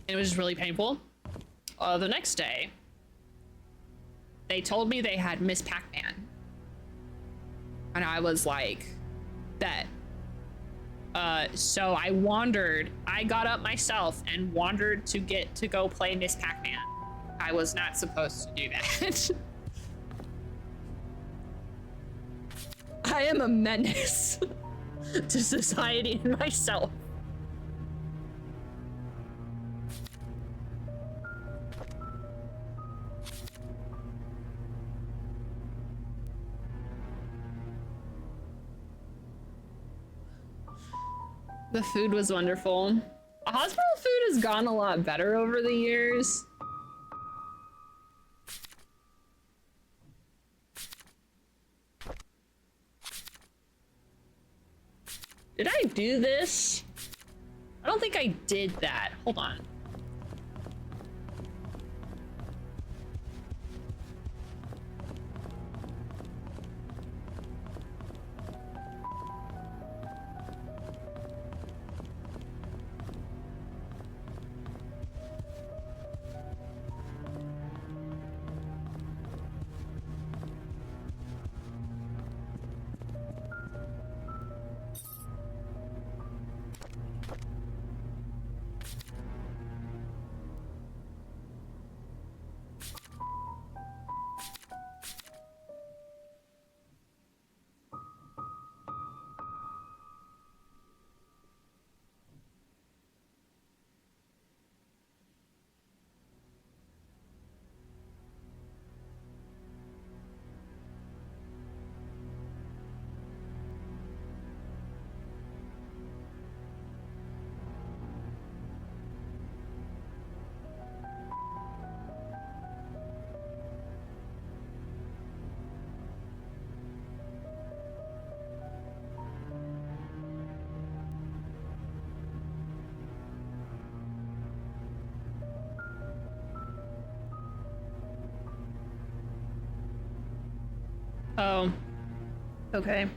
it was just really painful. The next day, they told me they had Miss Pac-Man. And I was like, bet. So I got up myself and wandered to get to go play Miss Pac-Man. I was not supposed to do that. I am a menace to society and myself. The food was wonderful. Hospital food has gone a lot better over the years. Did I do this? I don't think I did that. Hold on. Oh. Okay.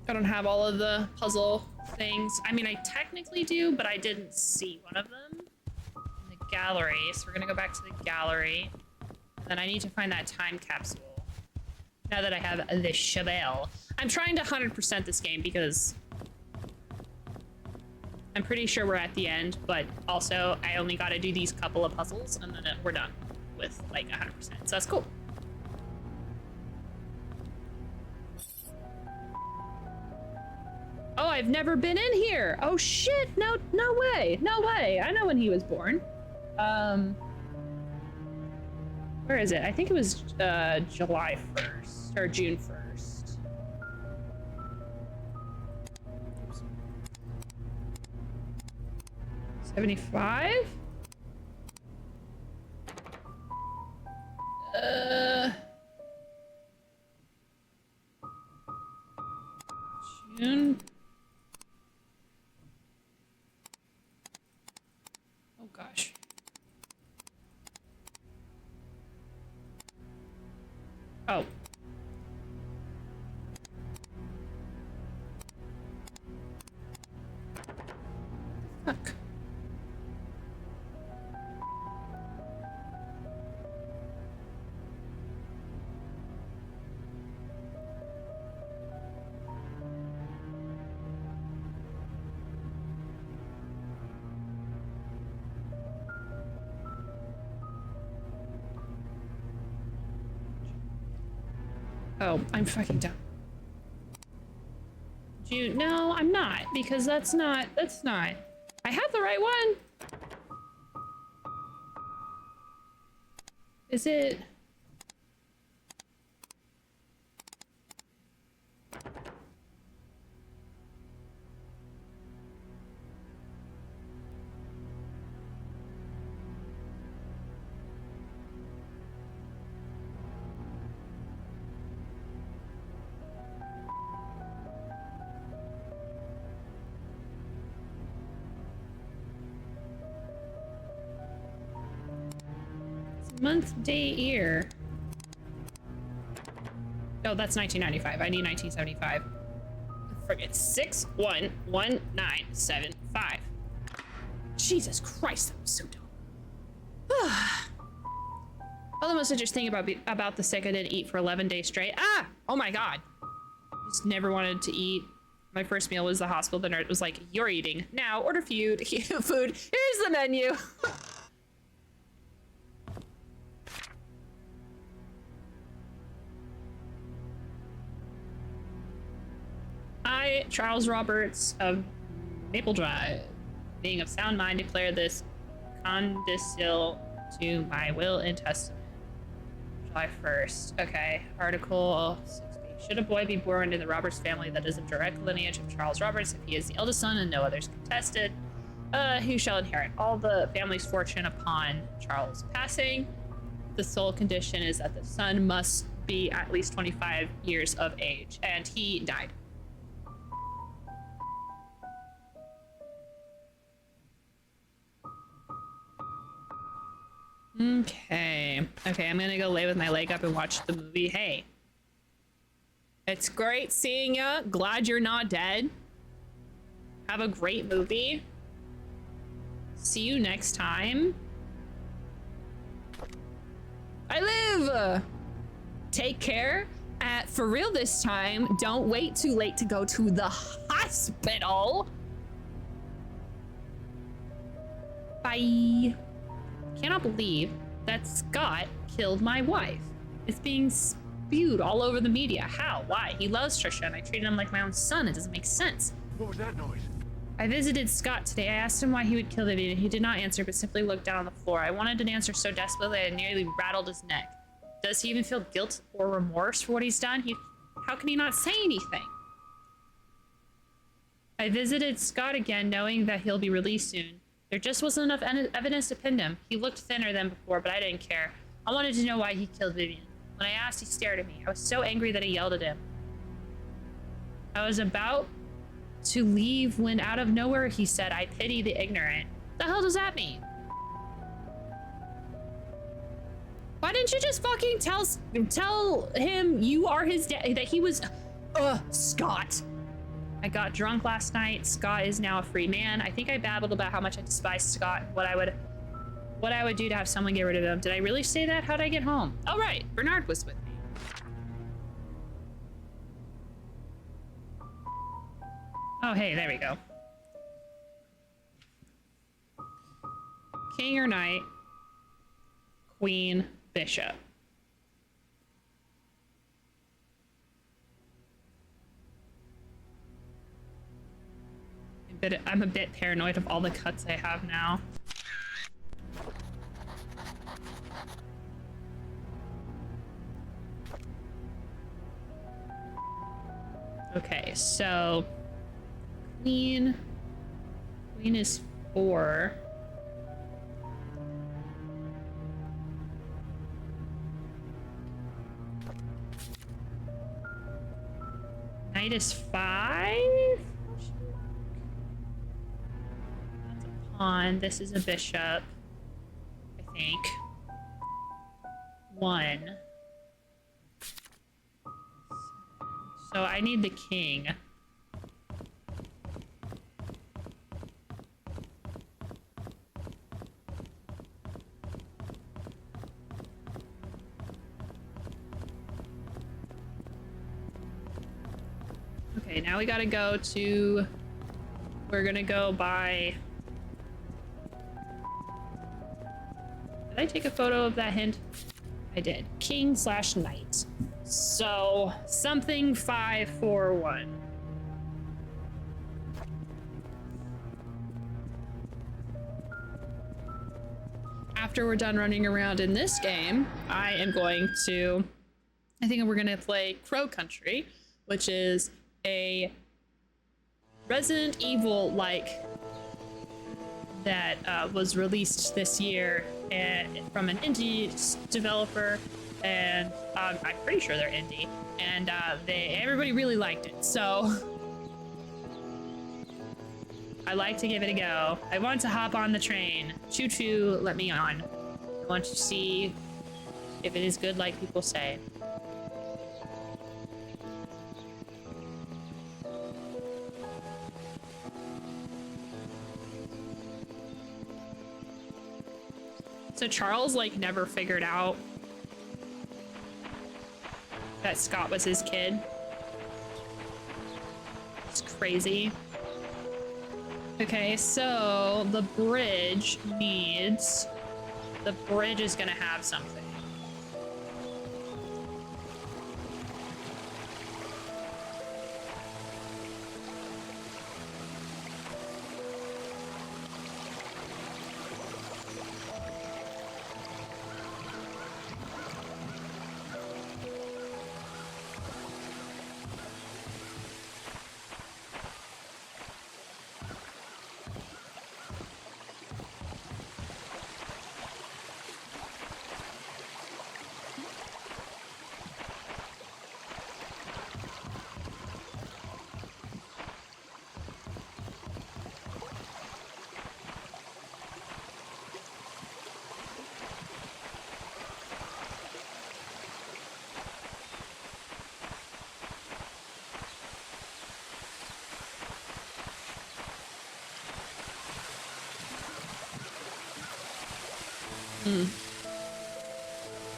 I don't have all of the puzzle things. I mean, I technically do, but I didn't see one of them in the gallery. So we're gonna go back to the gallery. And then I need to find that time capsule. Now that I have the shovel. I'm trying to 100% this game because I'm pretty sure we're at the end, but also I only gotta do these couple of puzzles and then we're done with like 100%. So that's cool. Oh, I've never been in here. Oh shit, no way. No way. I know when he was born. Where is it? I think it was July 1st or June 1st. 75? June. Oh gosh. Oh. Fuck. Oh, I'm fucking dumb. June, no, I'm not, because that's not. I have the right one. Is it? Month, day, year. Oh, that's 1995. I need 1975. Forget 611975. Jesus Christ, that was so dumb. All the most interesting about the sick I didn't eat for 11 days straight. Ah! Oh my god. Just never wanted to eat. My first meal was the hospital. The nurse was like, "You're eating. Now order food. Food. Here's the menu." I, Charles Roberts of Maple Drive, being of sound mind, declare this condicial to my will and testament. July 1st. Okay. Article 6b. Should a boy be born in the Roberts family that is of direct lineage of Charles Roberts, if he is the eldest son and no others contested, who shall inherit all the family's fortune upon Charles' passing? The sole condition is that the son must be at least 25 years of age, and he died. Okay, I'm gonna go lay with my leg up and watch the movie. Hey, it's great seeing ya. Glad you're not dead. Have a great movie. See you next time. I live. Take care. For real this time, don't wait too late to go to the hospital. Bye. Cannot believe that Scott killed my wife. It's being spewed all over the media. How? Why? He loves Trisha and I treated him like my own son. It doesn't make sense. What was that noise? I visited Scott today. I asked him why he would kill Vivian and he did not answer but simply looked down on the floor. I wanted an answer so desperately I nearly rattled his neck. Does he even feel guilt or remorse for what he's done? How can he not say anything? I visited Scott again knowing that he'll be released soon. There just wasn't enough evidence to pin him. He looked thinner than before, but I didn't care. I wanted to know why he killed Vivian. When I asked, he stared at me. I was so angry that I yelled at him. I was about to leave when out of nowhere he said, "I pity the ignorant." The hell does that mean? Why didn't you just fucking tell him you are his dad, that he was, Scott. I got drunk last night. Scott is now a free man. I think I babbled about how much I despise Scott, what I would do to have someone get rid of him. Did I really say that? How'd I get home? Oh, right. Bernard was with me. Oh, hey, there we go. King or knight, queen, bishop. I'm a bit paranoid of all the cuts I have now. Okay, so queen is 4. Knight is 5. That's a pawn. This is a bishop, I think. 1. So I need the king. Okay, now we gotta go to... We're gonna go by... Did I take a photo of that hint? I did. King/knight. So, something 5, 4, 1. After we're done running around in this game, I am going to... I think we're gonna play Crow Country, which is a Resident Evil-like that was released this year from an indie developer, and I'm pretty sure they're indie, and everybody really liked it, so I like to give it a go. I want to hop on the train. Choo choo, let me on. I want to see if it is good like people say. So Charles, like, never figured out that Scott was his kid. It's crazy. Okay, so the bridge needs... The bridge is gonna have something.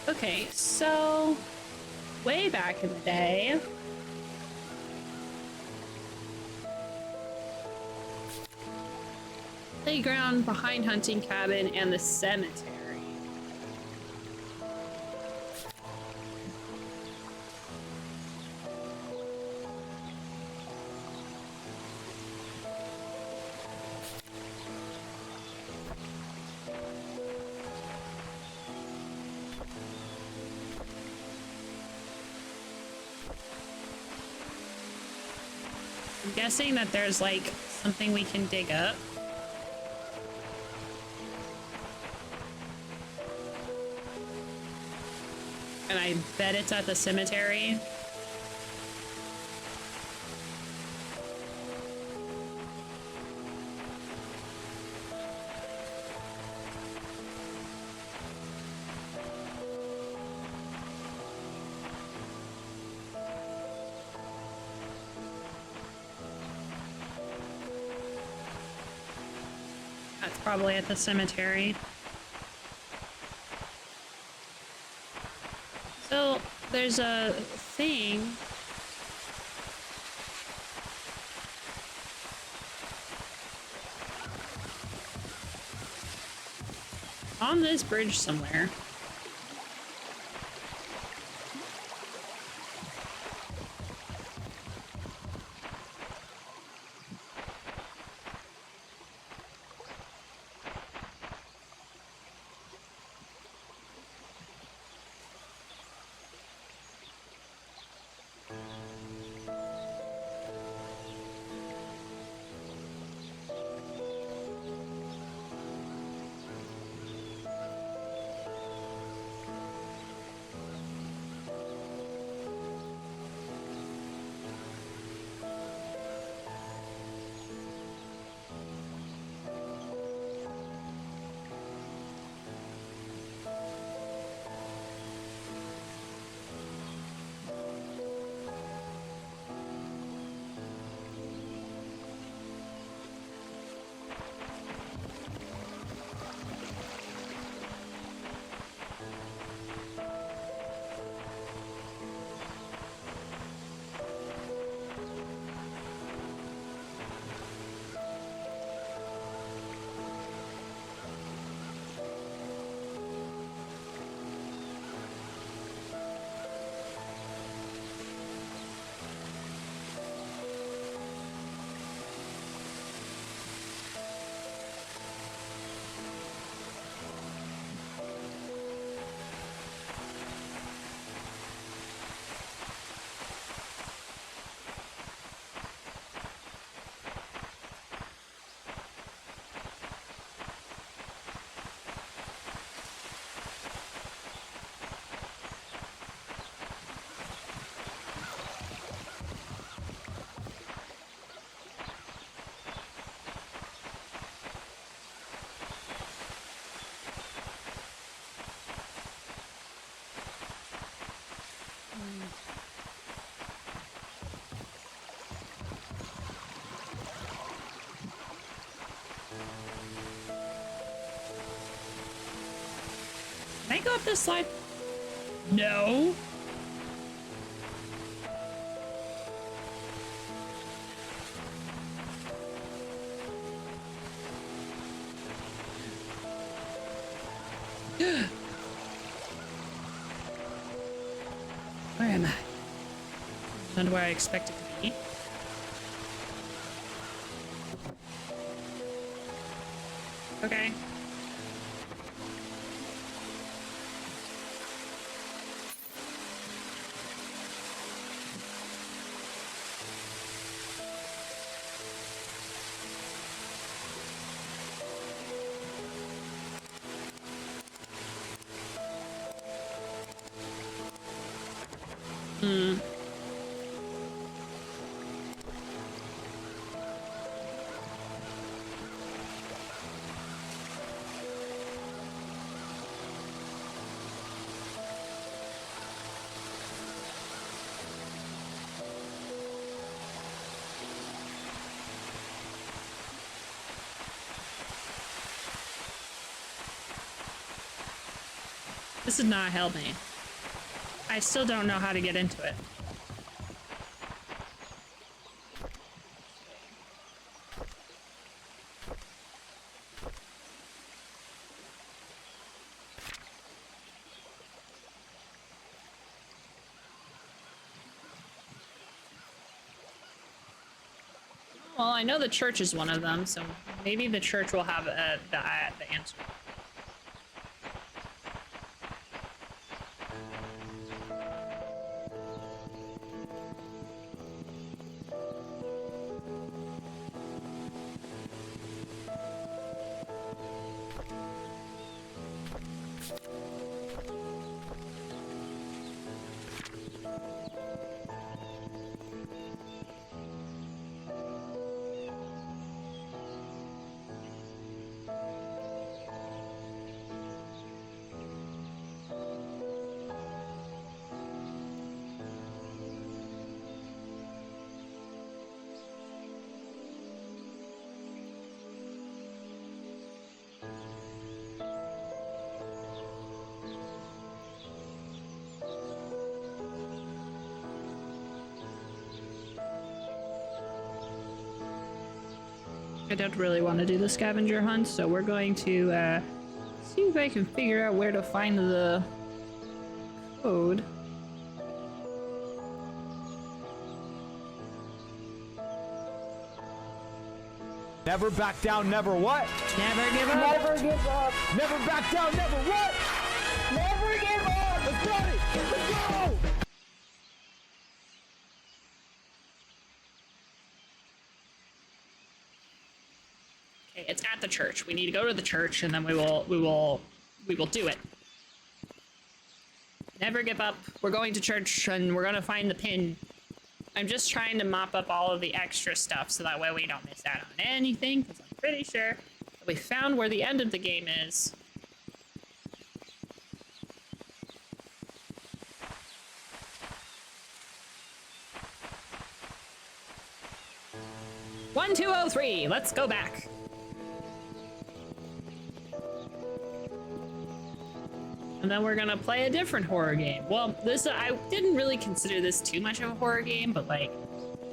Okay, so way back in the day, playground behind hunting cabin and the cemetery. I'm guessing that there's like something we can dig up. And I bet it's at the cemetery. That's probably at the cemetery. So, there's a thing. On this bridge somewhere. Can I go up this slide? No. Where am I? Not where I expected to be. Okay. This did not help me. I still don't know how to get into it. Well, I know the church is one of them, so maybe the church will have the answer. I don't really want to do the scavenger hunt, so we're going to see if I can figure out where to find the code. Never back down, never what? Never give up. Never give up. Never back down, never what? Never give up. Let's go! Let's go! Okay, it's at the church. We need to go to the church, and then we will do it. Never give up. We're going to church, and we're gonna find the pin. I'm just trying to mop up all of the extra stuff so that way we don't miss out on anything, because I'm pretty sure that we found where the end of the game is. One, 203. Let's go back. And then we're gonna play a different horror game. Well, I didn't really consider this too much of a horror game, but like,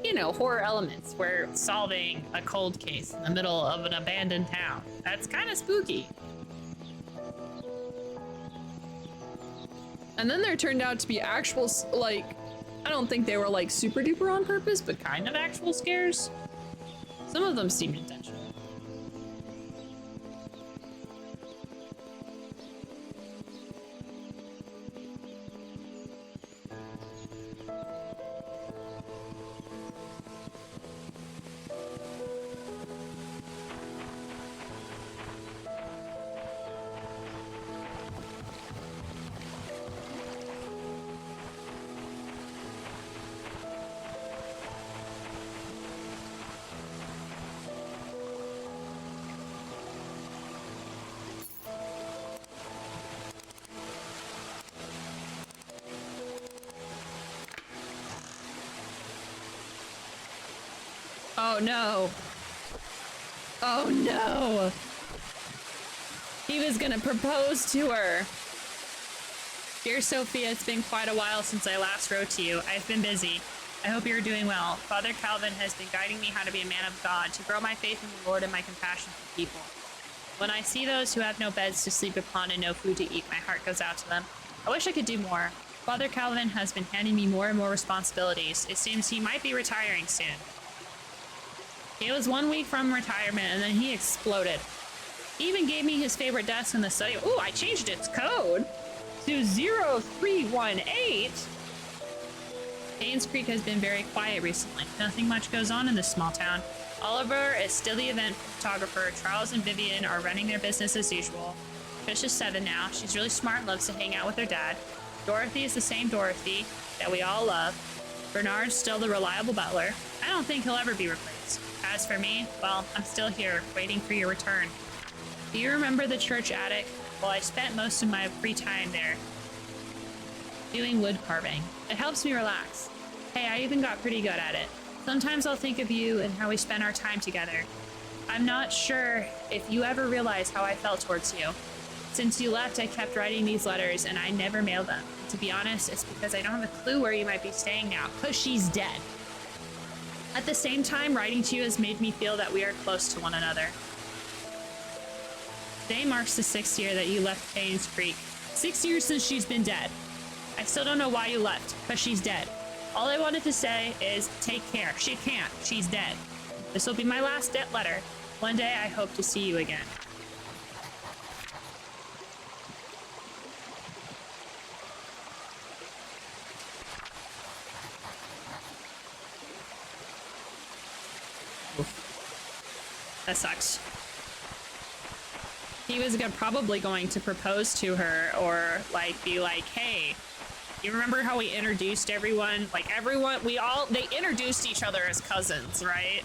you know, horror elements. We're solving a cold case in the middle of an abandoned town. That's kind of spooky. And then there turned out to be actual, like, I don't think they were like super duper on purpose, but Kind of actual scares. Some of them seem intentional. Oh no. Oh no. He was gonna propose to her. Dear Sophia, it's been quite a while since I last wrote to you. I've been busy. I hope you're doing well. Father Calvin has been guiding me how to be a man of God, to grow my faith in the Lord and my compassion for people. When I see those who have no beds to sleep upon and no food to eat, my heart goes out to them. I wish I could do more. Father Calvin has been handing me more and more responsibilities. It seems he might be retiring soon. He was 1 week from retirement and then he exploded. He even gave me his favorite desk in the study. Ooh, I changed its code to 0318. Painscreek has been very quiet recently. Nothing much goes on in this small town. Oliver is still the event photographer. Charles and Vivian are running their business as usual. Trish is 7 now. She's really smart and loves to hang out with her dad. Dorothy is the same Dorothy that we all love. Bernard's still the reliable butler. I don't think he'll ever be replaced. As for me, well, I'm still here, waiting for your return. Do you remember the church attic? Well, I spent most of my free time there doing wood carving. It helps me relax. Hey, I even got pretty good at it. Sometimes I'll think of you and how we spent our time together. I'm not sure if you ever realized how I felt towards you. Since you left, I kept writing these letters and I never mailed them. To be honest, it's because I don't have a clue where you might be staying now, because she's dead. At the same time, writing to you has made me feel that we are close to one another. Today marks the 6th year that you left Painscreek. 6 years since she's been dead. I still don't know why you left, but she's dead. All I wanted to say is, take care. She can't. She's dead. This will be my last letter. One day I hope to see you again. That sucks. He was probably going to propose to her or like be like, hey, you remember how we introduced everyone? Like everyone, they introduced each other as cousins, right?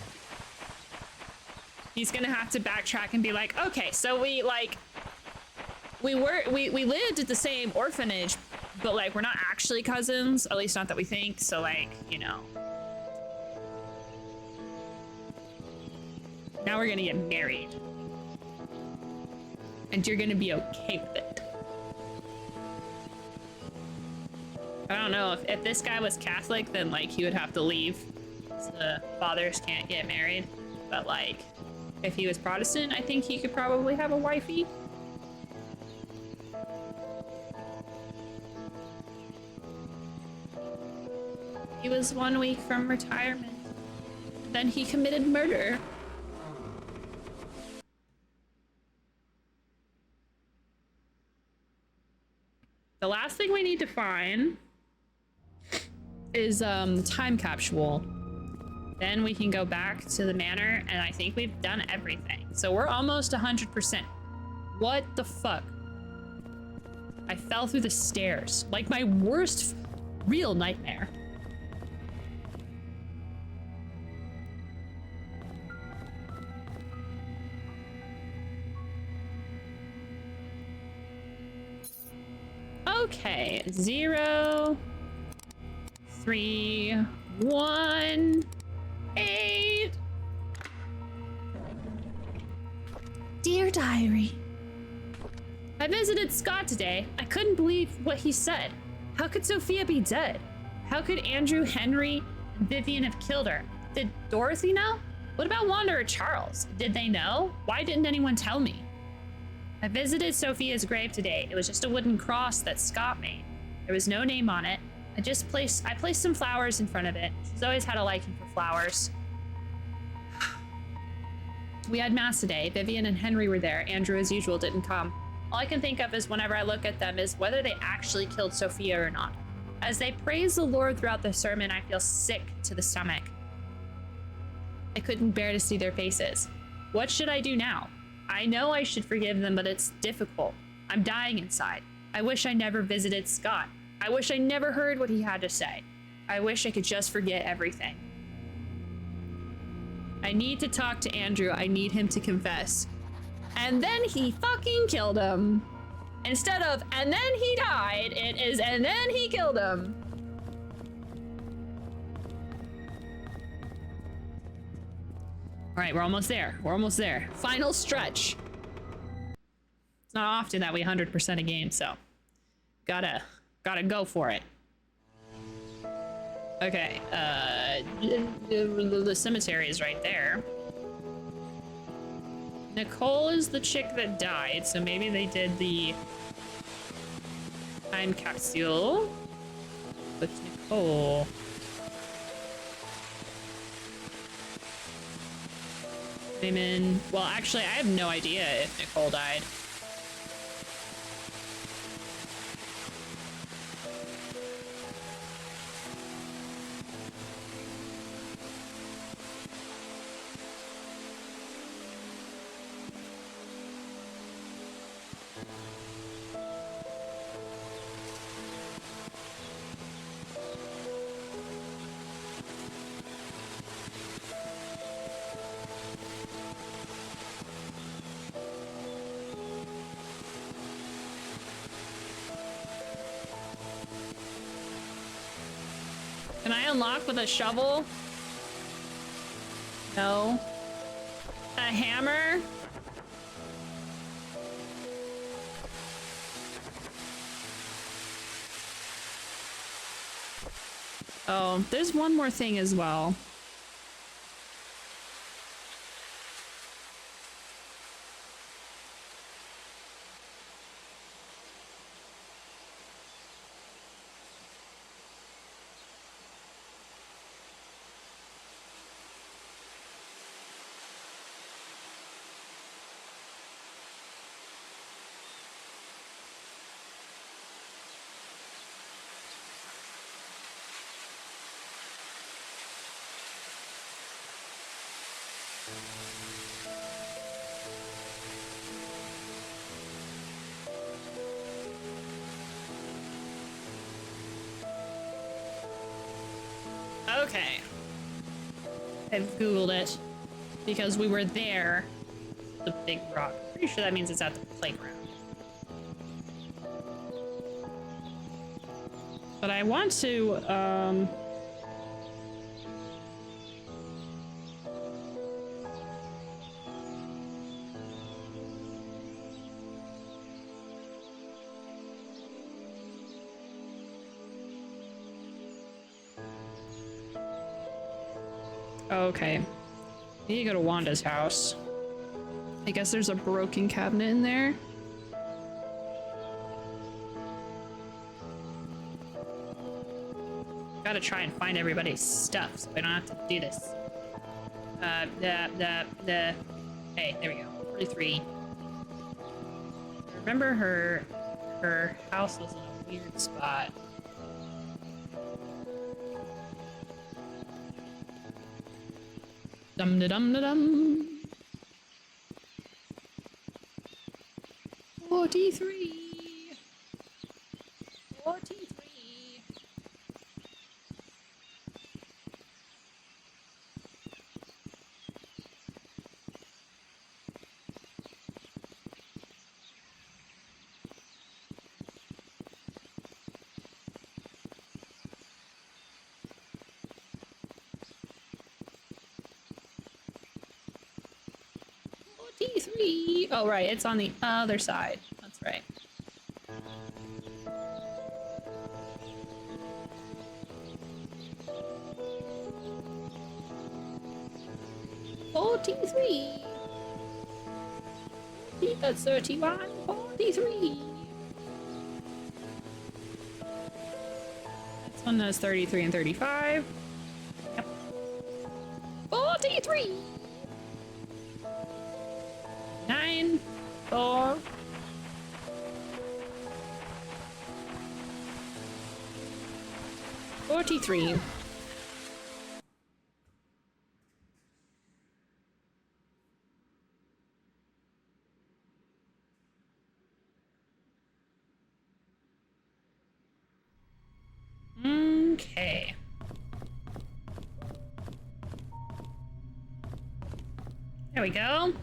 He's gonna have to backtrack and be like, okay, so we lived at the same orphanage, but like we're not actually cousins, at least not that we think, so like, you know. Now we're gonna get married. And you're gonna be okay with it. I don't know, if this guy was Catholic, then like he would have to leave. So the fathers can't get married. But like, If he was Protestant, I think he could probably have a wifey. He was 1 week from retirement. Then he committed murder. The last thing we need to find is the time capsule. Then we can go back to the manor, and I think we've done everything. So we're almost 100%. What the fuck? I fell through the stairs. Like my worst real nightmare. Okay, 0, 3, 1, 8. Dear Diary, I visited Scott today. I couldn't believe what he said. How could Sophia be dead? How could Andrew, Henry, and Vivian have killed her? Did Dorothy know? What about Wanda or Charles? Did they know? Why didn't anyone tell me? I visited Sophia's grave today. It was just a wooden cross that Scott made. There was no name on it. I placed some flowers in front of it. She's always had a liking for flowers. We had mass today. Vivian and Henry were there. Andrew, as usual, didn't come. All I can think of is whenever I look at them is whether they actually killed Sophia or not. As they praise the Lord throughout the sermon, I feel sick to the stomach. I couldn't bear to see their faces. What should I do now? I know I should forgive them, but it's difficult. I'm dying inside. I wish I never visited Scott. I wish I never heard what he had to say. I wish I could just forget everything. I need to talk to Andrew. I need him to confess. And then he fucking killed him. Instead of, and then he died, it is, and then he killed him. All right, we're almost there. We're almost there. Final stretch. It's not often that we 100% a game, so gotta go for it. Okay, the cemetery is right there. Nicole is the chick that died, so maybe they did the time capsule with Nicole. Well, actually, I have no idea if Nicole died. Can I unlock with a shovel? No. A hammer? Oh, there's one more thing as well. Okay. I've Googled it because we were there. The big rock. Pretty sure that means it's at the playground. But I want to, okay. I need to go to Wanda's house. I guess there's a broken cabinet in there. Gotta try and find everybody's stuff so I don't have to do this. Hey, there we go. 43. Remember her house was in a weird spot. Dum da dum da dum. 43. 43. Oh, right, it's on the other side. That's right. "43. 31, 43. This one has 33 and 35. Yep. 43. 9, 4. "43. Okay. There we go.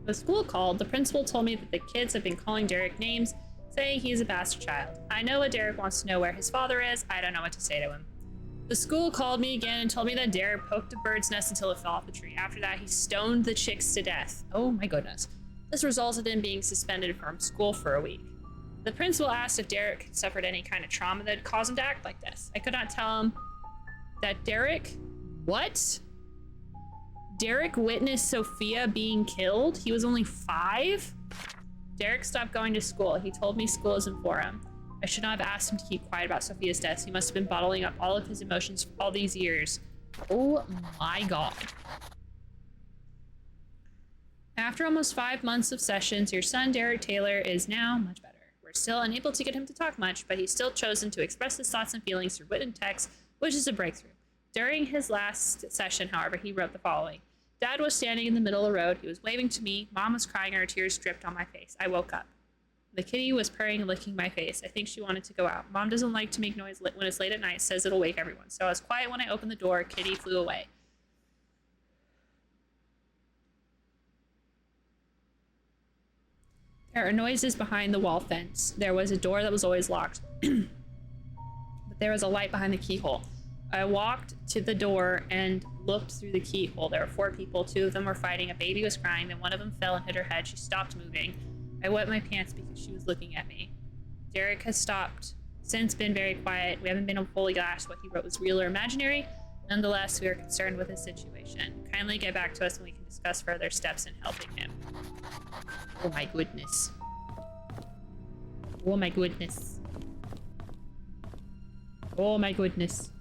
The school called. The principal told me that the kids have been calling Derek names, saying he's a bastard child. I know that Derek wants to know where his father is. I don't know what to say to him. The school called me again and told me that Derek poked a bird's nest until it fell off the tree. After that, he stoned the chicks to death. Oh my goodness. This resulted in being suspended from school for a week. The principal asked if Derek had suffered any kind of trauma that caused him to act like this. I could not tell him that Derek... What? Derek witnessed Sophia being killed? He was only 5? Derek stopped going to school. He told me school isn't for him. I should not have asked him to keep quiet about Sophia's death. He must have been bottling up all of his emotions for all these years. Oh my god. After almost 5 months of sessions, your son Derek Taylor is now much better. We're still unable to get him to talk much, but he's still chosen to express his thoughts and feelings through written text, which is a breakthrough. During his last session, however, he wrote the following. Dad was standing in the middle of the road. He was waving to me. Mom was crying and her tears dripped on my face. I woke up. The kitty was purring and licking my face. I think she wanted to go out. Mom doesn't like to make noise when it's late at night, says it'll wake everyone. So I was quiet when I opened the door. Kitty flew away. There are noises behind the wall fence. There was a door that was always locked. But there was a light behind the keyhole. I walked to the door and looked through the keyhole. There were 4 people. 2 of them were fighting. A baby was crying. Then one of them fell and hit her head. She stopped moving. I wet my pants because she was looking at me. Derek has stopped. Since been very quiet. We haven't been fully asked what he wrote was real or imaginary. Nonetheless, we are concerned with his situation. Kindly get back to us and we can discuss further steps in helping him. Oh my goodness. Oh my goodness. Oh my goodness.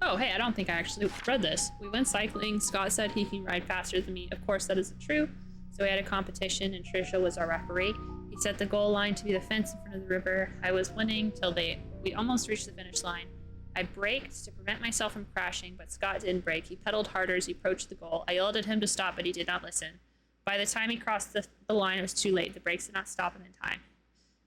Oh, hey, I don't think I actually read this. We went cycling. Scott said he can ride faster than me. Of course, that isn't true. So we had a competition, and Trisha was our referee. He set the goal line to be the fence in front of the river. I was winning till we almost reached the finish line. I braked to prevent myself from crashing, but Scott didn't brake. He pedaled harder as he approached the goal. I yelled at him to stop, but he did not listen. By the time he crossed the line, it was too late. The brakes did not stop him in time.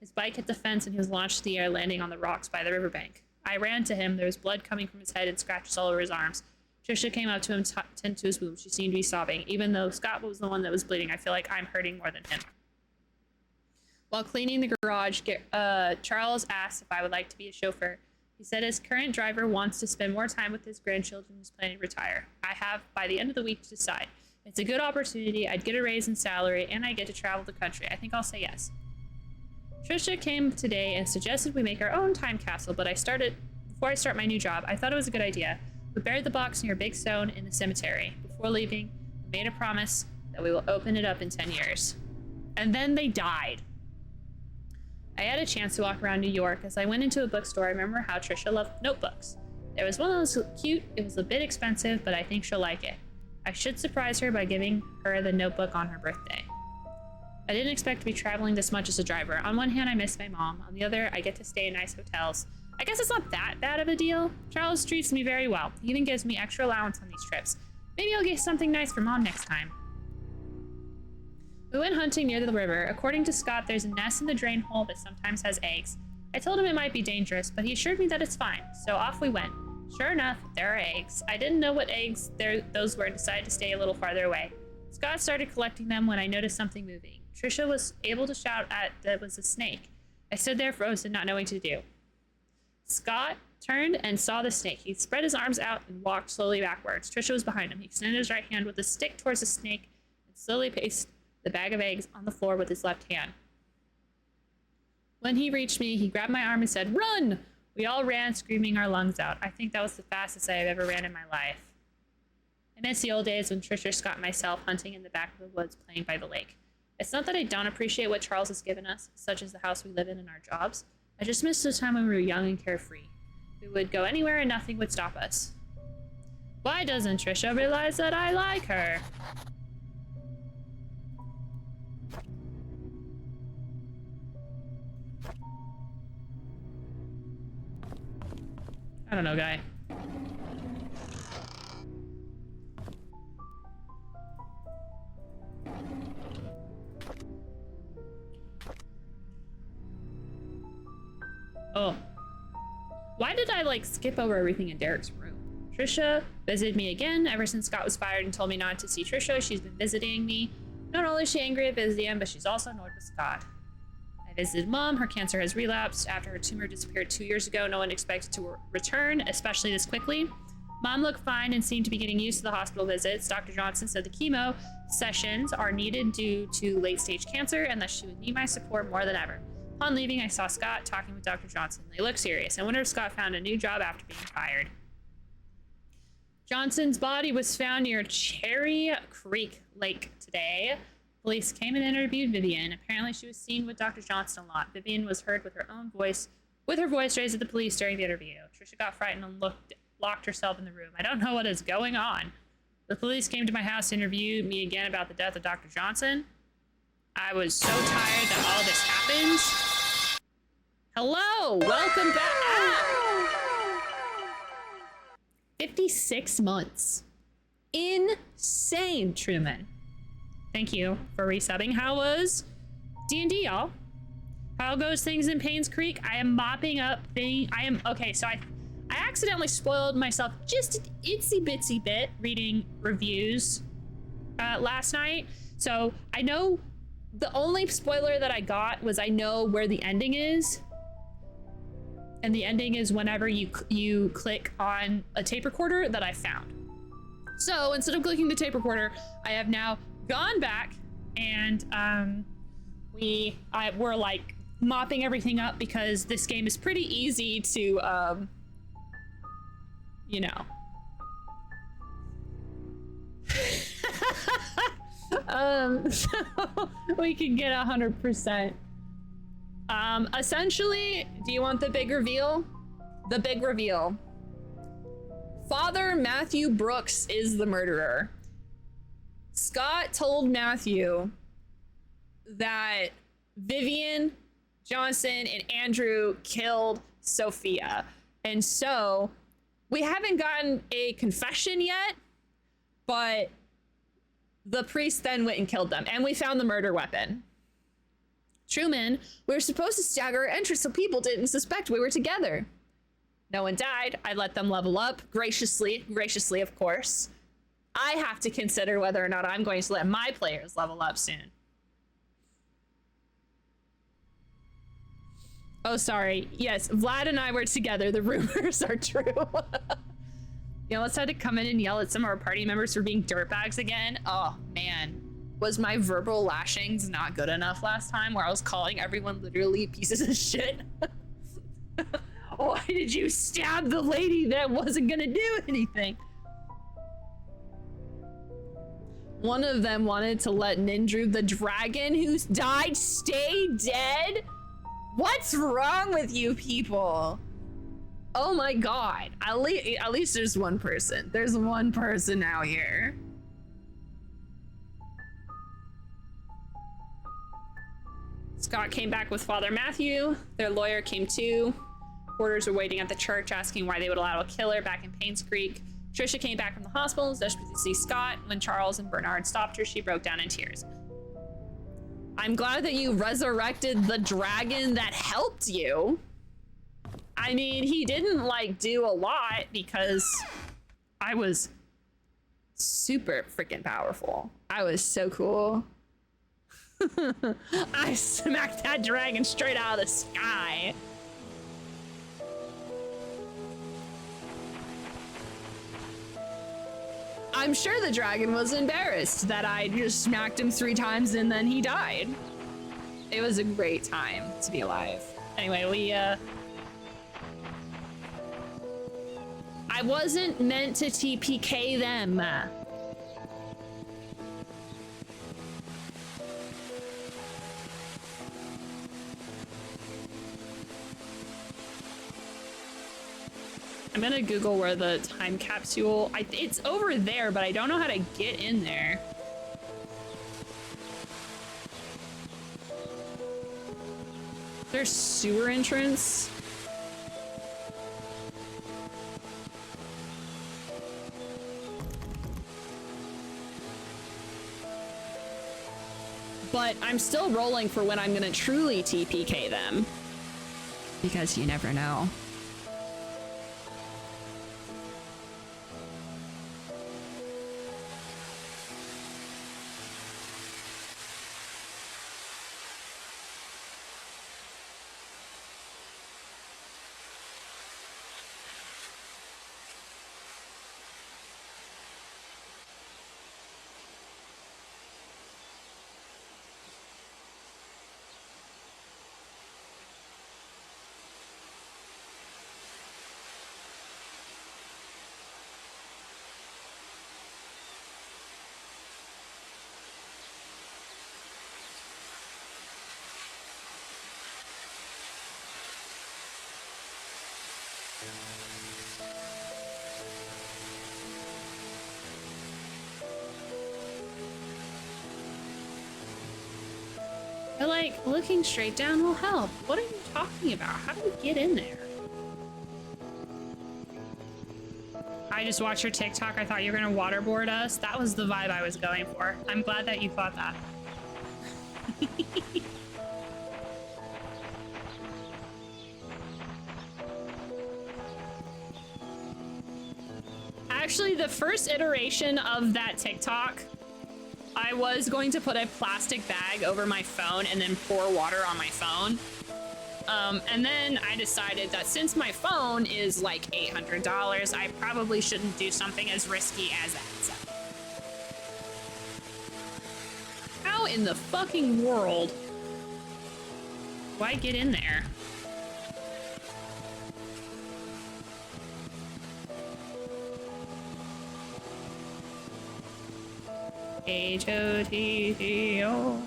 His bike hit the fence, and he was launched in the air, landing on the rocks by the riverbank. I ran to him. There was blood coming from his head and scratches all over his arms. Trisha came up to him to tend to his wounds. She seemed to be sobbing. Even though Scott was the one that was bleeding, I feel like I'm hurting more than him. While cleaning the garage, Charles asked if I would like to be a chauffeur. He said his current driver wants to spend more time with his grandchildren and is planning to retire. I have, by the end of the week, to decide. It's a good opportunity. I'd get a raise in salary, and I get to travel the country. I think I'll say yes. Trisha came today and suggested we make our own time capsule, but before I start my new job, I thought it was a good idea. We buried the box near a big stone in the cemetery. Before leaving, we made a promise that we will open it up in 10 years. And then they died. I had a chance to walk around New York. As I went into a bookstore, I remember how Trisha loved notebooks. There was one that was cute. It was a bit expensive, but I think she'll like it. I should surprise her by giving her the notebook on her birthday. I didn't expect to be traveling this much as a driver. On one hand, I miss my mom. On the other, I get to stay in nice hotels. I guess it's not that bad of a deal. Charles treats me very well. He even gives me extra allowance on these trips. Maybe I'll get something nice for Mom next time. We went hunting near the river. According to Scott, there's a nest in the drain hole that sometimes has eggs. I told him it might be dangerous, but he assured me that it's fine. So off we went. Sure enough, there are eggs. I didn't know what eggs those were and decided to stay a little farther away. Scott started collecting them when I noticed something moving. Trisha was able to shout at that it was a snake. I stood there frozen, not knowing what to do. Scott turned and saw the snake. He spread his arms out and walked slowly backwards. Trisha was behind him. He extended his right hand with a stick towards the snake and slowly placed the bag of eggs on the floor with his left hand. When he reached me, he grabbed my arm and said, "Run!" We all ran, screaming our lungs out. I think that was the fastest I have ever ran in my life. I miss the old days when Trisha, Scott, and myself hunting in the back of the woods playing by the lake. It's not that I don't appreciate what Charles has given us, such as the house we live in and our jobs. I just miss the time when we were young and carefree. We would go anywhere and nothing would stop us. Why doesn't Trisha realize that I like her? I don't know, guy. Oh. Why did I, like, skip over everything in Derek's room? Trisha visited me again. Ever since Scott was fired and told me not to see Trisha, she's been visiting me. Not only is she angry at visiting him, but she's also annoyed with Scott. I visited Mom. Her cancer has relapsed. After her tumor disappeared 2 years ago, no one expected to return, especially this quickly. Mom looked fine and seemed to be getting used to the hospital visits. Dr. Johnson said the chemo sessions are needed due to late-stage cancer and that she would need my support more than ever. Upon leaving, I saw Scott talking with Dr. Johnson. They looked serious. I wonder if Scott found a new job after being fired. Johnson's body was found near Cherry Creek Lake today. Police came and interviewed Vivian. Apparently, she was seen with Dr. Johnson a lot. Vivian was heard with her voice raised at the police during the interview. Trisha got frightened and locked herself in the room. I don't know what is going on. The police came to my house to interview me again about the death of Dr. Johnson. I was so tired that all this happened. Hello, welcome back. 56 months. Insane, Truman. Thank you for resubbing. How was D&D, y'all? How goes things in Painscreek? I am mopping up okay, so I accidentally spoiled myself just an itsy bitsy bit reading reviews last night. So I know the only spoiler that I got was I know where the ending is. And the ending is whenever you click on a tape recorder that I found. So instead of clicking the tape recorder, I have now gone back and we're like mopping everything up because this game is pretty easy to you know. So we can get 100%. Essentially, do you want the big reveal? The big reveal. Father Matthew Brooks is the murderer. Scott told Matthew that Vivian, Johnson, and Andrew killed Sophia. And so we haven't gotten a confession yet, but the priest then went and killed them, and we found the murder weapon. Truman, we were supposed to stagger our entrance so people didn't suspect we were together. No one died. I let them level up graciously, of course. I have to consider whether or not I'm going to let my players level up soon. Oh, sorry. Yes, Vlad and I were together. The rumors are true. You know, let's had to come in and yell at some of our party members for being dirtbags again. Oh, man. Was my verbal lashings not good enough last time where I was calling everyone literally pieces of shit? Why did you stab the lady that wasn't gonna do anything? One of them wanted to let Nindru, the dragon who's died, stay dead? What's wrong with you people? Oh my god. At least there's one person. There's one person out here. Scott came back with Father Matthew. Their lawyer came too. Porters were waiting at the church asking why they would allow a killer back in Painscreek. Trisha came back from the hospital desperate to see Scott. When Charles and Bernard stopped her, she broke down in tears. I'm glad that you resurrected the dragon that helped you. I mean, he didn't like do a lot because I was super freaking powerful. I was so cool. I smacked that dragon straight out of the sky. I'm sure the dragon was embarrassed that I just smacked him 3 times and then he died. It was a great time to be alive. Anyway, I wasn't meant to TPK them. I'm gonna Google where the time capsule, it's over there, but I don't know how to get in there. There's sewer entrance. But I'm still rolling for when I'm gonna truly TPK them. Because you never know. But like, looking straight down will help. What are you talking about? How do we get in there? I just watched your TikTok. I thought you were gonna waterboard us. That was the vibe I was going for. I'm glad that you thought that. Actually, the first iteration of that TikTok, I was going to put a plastic bag over my phone and then pour water on my phone. And then I decided that since my phone is like $800, I probably shouldn't do something as risky as that. So. How in the fucking world do I get in there? H-O-T-T-O.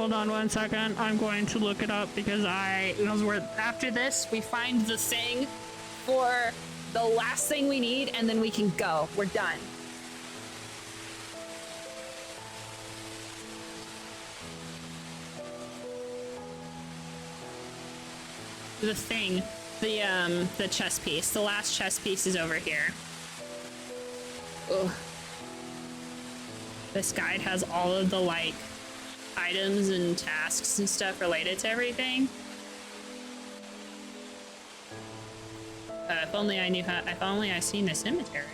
Hold on one second. I'm going to look it up because after this, we find the thing for the last thing we need, and then we can go. We're done. The thing, the chess piece. The last chess piece is over here. Ugh. This guide has all of the, like, items and tasks and stuff related to everything. If only I knew how, if only I seen the cemetery.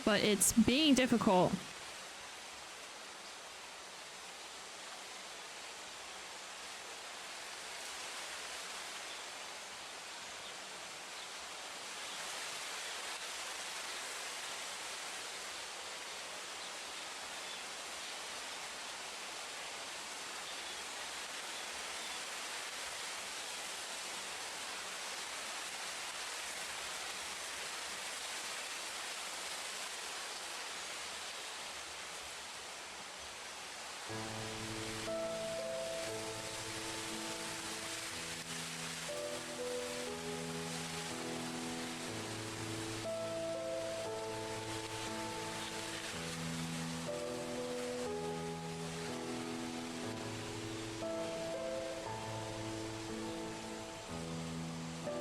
But it's being difficult.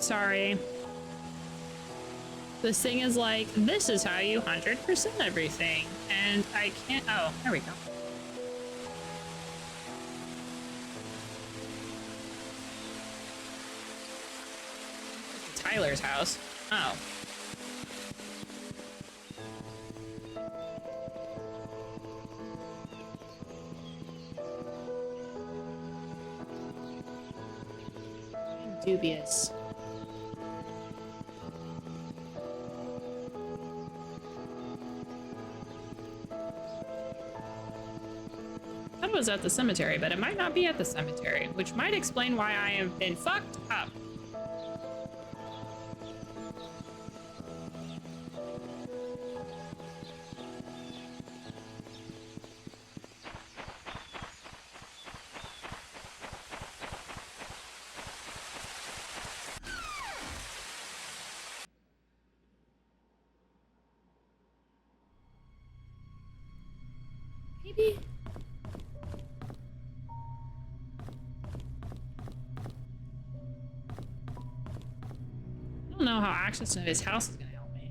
Sorry. This thing is like, this is how you 100% everything. And I can't, oh, there we go. Tyler's house. Oh. Dubious. That was at the cemetery, but it might not be at the cemetery, which might explain why I have been fucked up. Maybe. I don't know how access to his house is gonna help me.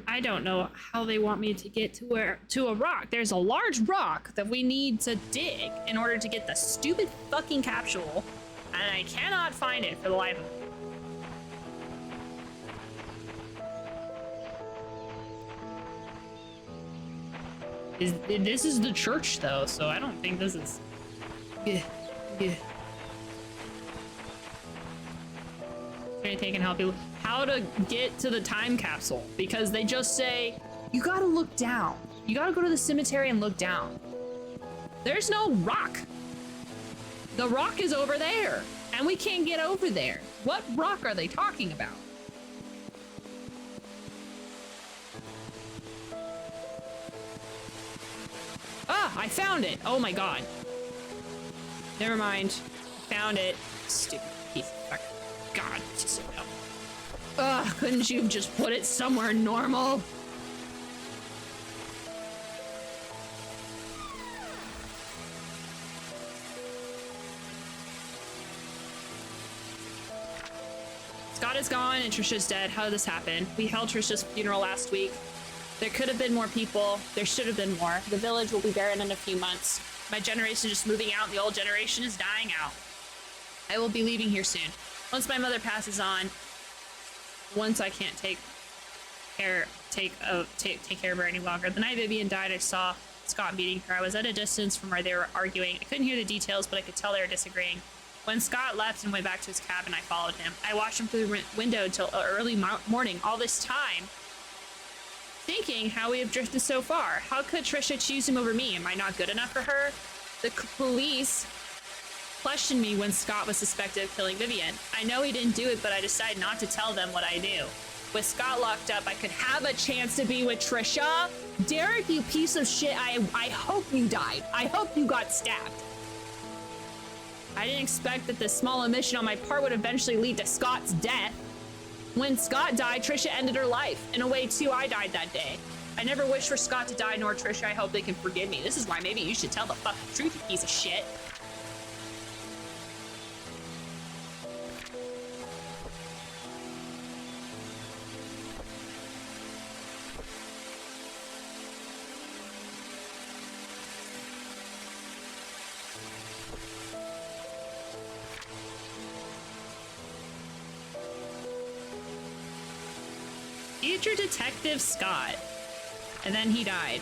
I don't know how they want me to get to a rock. There's a large rock that we need to dig in order to get the stupid fucking capsule, and I cannot find it for the life of me. This is the church though, so I don't think this is. Yeah. Anything can help you. How to get to the time capsule, because they just say you gotta look down. You gotta go to the cemetery and look down. There's no rock. The rock is over there, and we can't get over there. What rock are they talking about? Ah, I found it. Oh my god. Never mind. Found it. Stupid piece of fuck. God, it's just so dumb. Ugh, couldn't you just put it somewhere normal? Scott is gone and Trisha's dead. How did this happen? We held Trisha's funeral last week. There could have been more people. There should have been more. The village will be barren in a few months. My generation is just moving out and the old generation is dying out. I will be leaving here soon. Once my mother passes on, once I can't take care of her any longer. The night Vivian died, I saw Scott beating her. I was at a distance from where they were arguing. I couldn't hear the details, but I could tell they were disagreeing. When Scott left and went back to his cabin, I followed him. I watched him through the window until early morning. All this time, thinking how we have drifted so far. How could Trisha choose him over me? Am I not good enough for her? The police questioned me when Scott was suspected of killing Vivian. I know he didn't do it, but I decided not to tell them what I knew. With Scott locked up, I could have a chance to be with Trisha. Derek, you piece of shit, I hope you died. I hope you got stabbed. I didn't expect that this small omission on my part would eventually lead to Scott's death. When Scott died, Trisha ended her life. In a way, too, I died that day. I never wished for Scott to die, nor Trisha. I hope they can forgive me. This is why maybe you should tell the fucking truth, you piece of shit. Future Detective Scott. And then he died.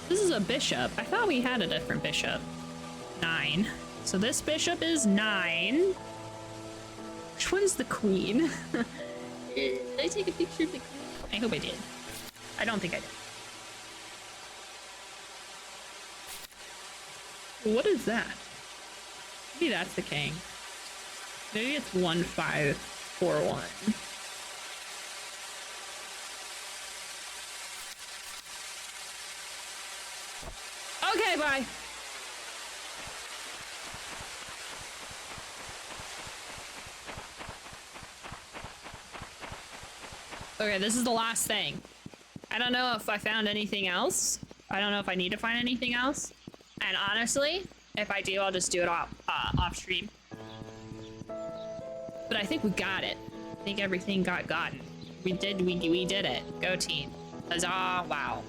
This is a bishop. I thought we had a different bishop. 9. So this bishop is 9. Which one's the queen? Did I take a picture of the queen? I hope I did. I don't think I did. What is that? Maybe that's the king. Maybe it's 1541. Okay, bye. Okay, this is the last thing. I don't know if I found anything else. I don't know if I need to find anything else. And honestly, if I do, I'll just do it off stream. But I think we got it. I think everything got gotten. We did it. Go team. Huzzah, wow.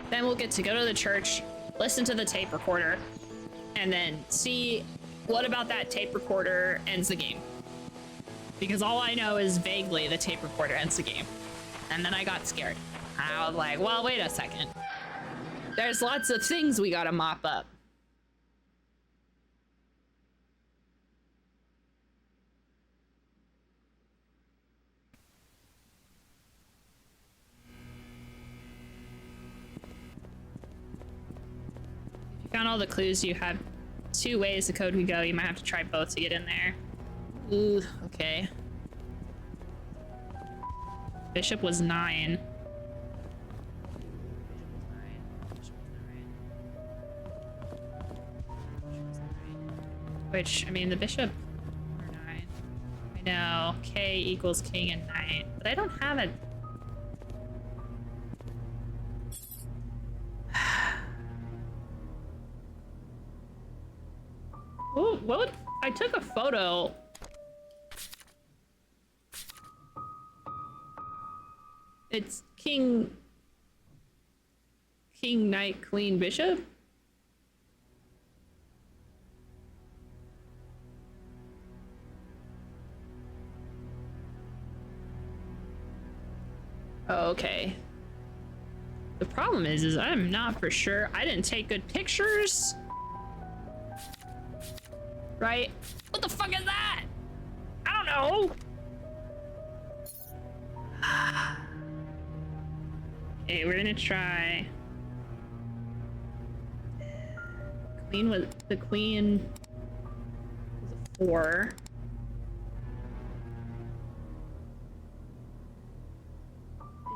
Then we'll get to go to the church, listen to the tape recorder, and then see what about that tape recorder ends the game. Because all I know is vaguely the tape recorder ends the game. And then I got scared. I was like, well, wait a second. There's lots of things we gotta mop up. If you found all the clues, you have 2 ways the code could go. You might have to try both to get in there. Ooh, okay. Bishop was 9. Which, I mean, the bishop or 9. I know, K equals king and knight, but I don't have it. Oh, what? I took a photo. It's King, Knight, Queen, Bishop? Oh, okay. The problem is I'm not for sure. I didn't take good pictures. Right? What the fuck is that? I don't know. Okay, we're gonna try. The queen was a 4.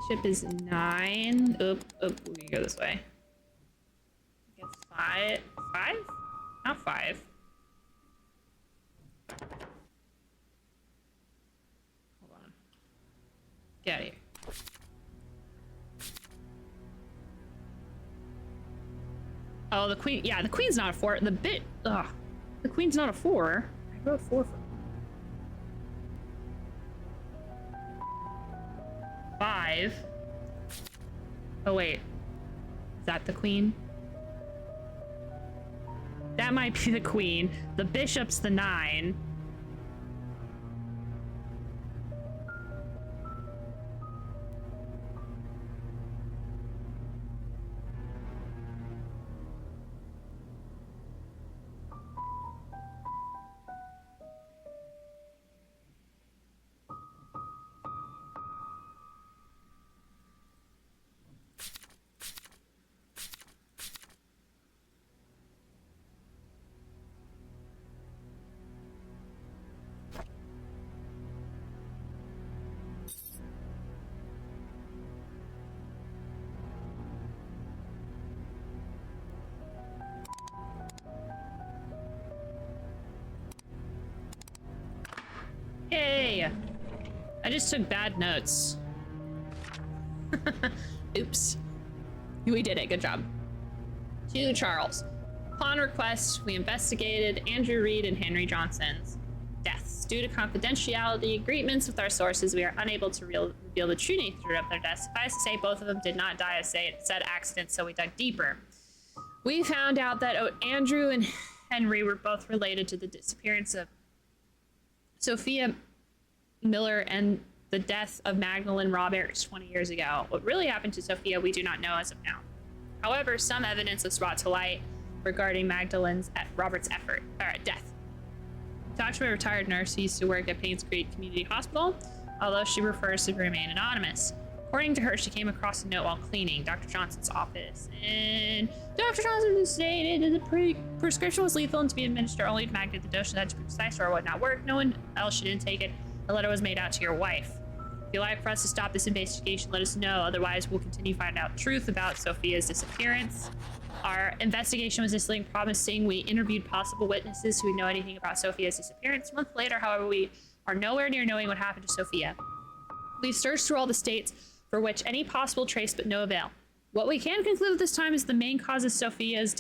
Bishop is 9. Oop, we can go this way. I guess 5. 5? Not 5. Hold on. Get out of here. Oh, the queen. Yeah, the queen's not a 4. The queen's not a 4. I wrote 4 for 5. Oh wait, is that the queen? That might be the queen. The bishop's the 9. Yay! I just took bad notes. Oops. We did it, good job. To Charles. Upon request, we investigated Andrew Reed and Henry Johnson's deaths. Due to confidentiality agreements with our sources, we are unable to reveal the true nature of their deaths. Suffice to say, both of them did not die of said accident, so we dug deeper. We found out that Andrew and Henry were both related to the disappearance of Sophia Miller and the death of Magdalene Roberts 20 years ago. What really happened to Sophia, we do not know as of now. However, some evidence was brought to light regarding Roberts' death. Talked to a retired nurse who used to work at Painscreek Community Hospital, although she prefers to remain anonymous. According to her, she came across a note while cleaning Dr. Johnson's office, and Dr. Johnson stated that the prescription was lethal and to be administered only to Magda. The dose had to be precise or it would not work. No one else should intake it. The letter was made out to your wife. If you'd like for us to stop this investigation, let us know. Otherwise, we'll continue to find out truth about Sophia's disappearance. Our investigation was initially promising. We interviewed possible witnesses who would know anything about Sophia's disappearance. A month later, however, we are nowhere near knowing what happened to Sophia. We've searched through all the states for which any possible trace, but no avail. What we can conclude at this time is the main cause of Sophia's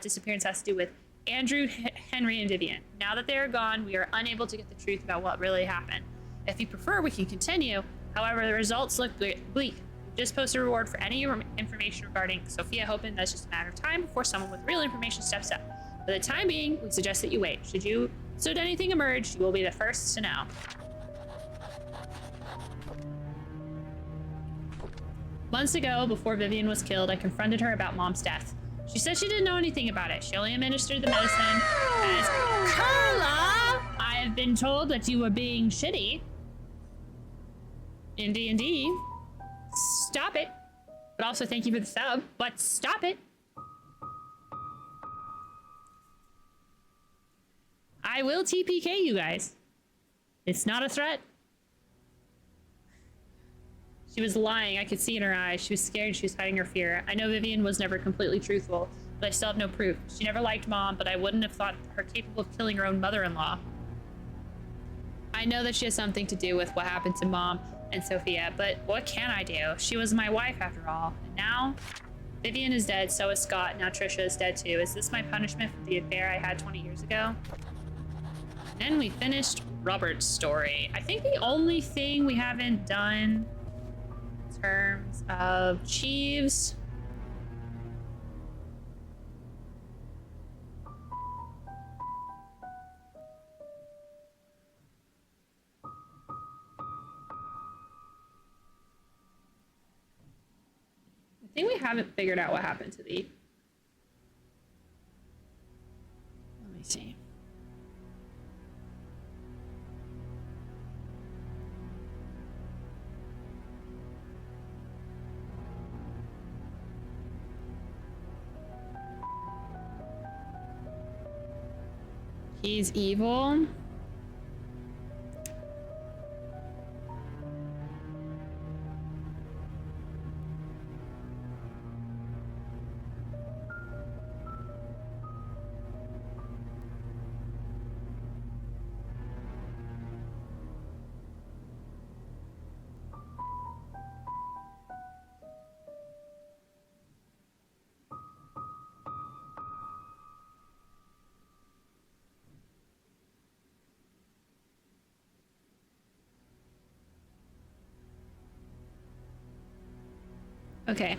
disappearance has to do with Andrew, Henry, and Vivian. Now that they are gone, we are unable to get the truth about what really happened. If you prefer, we can continue. However, the results look bleak. We just posted a reward for any information regarding Sophia, hoping that's just a matter of time before someone with real information steps up. For the time being, we suggest that you wait. Should anything emerge, you will be the first to know. Months ago, before Vivian was killed, I confronted her about Mom's death. She said she didn't know anything about it. She only administered the medicine as Carla! I have been told that you were being shitty in D&D. Stop it. But also thank you for the sub, but stop it. I will TPK you guys. It's not a threat. She was lying. I could see in her eyes. She was scared. She was hiding her fear. I know Vivian was never completely truthful, but I still have no proof. She never liked Mom, but I wouldn't have thought her capable of killing her own mother-in-law. I know that she has something to do with what happened to Mom and Sophia, but what can I do? She was my wife after all. And now, Vivian is dead, so is Scott. Now Trisha is dead too. Is this my punishment for the affair I had 20 years ago? And then we finished Robert's story. I think the only thing we haven't done in terms of Cheeves. I think we haven't figured out what happened to the... Let me see. He's evil. Okay,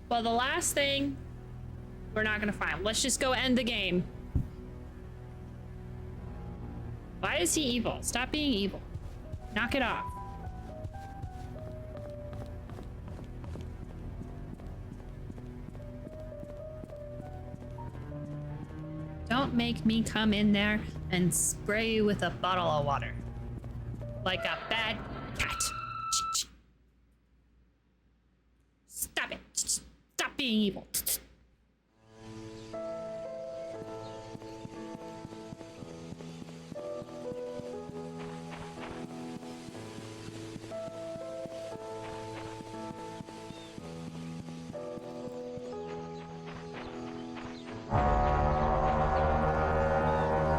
well, the last thing we're not gonna find. Let's just go end the game. Why is he evil? Stop being evil. Knock it off. Don't make me come in there and spray you with a bottle of water. Like a bad cat. Stop it. Stop being evil.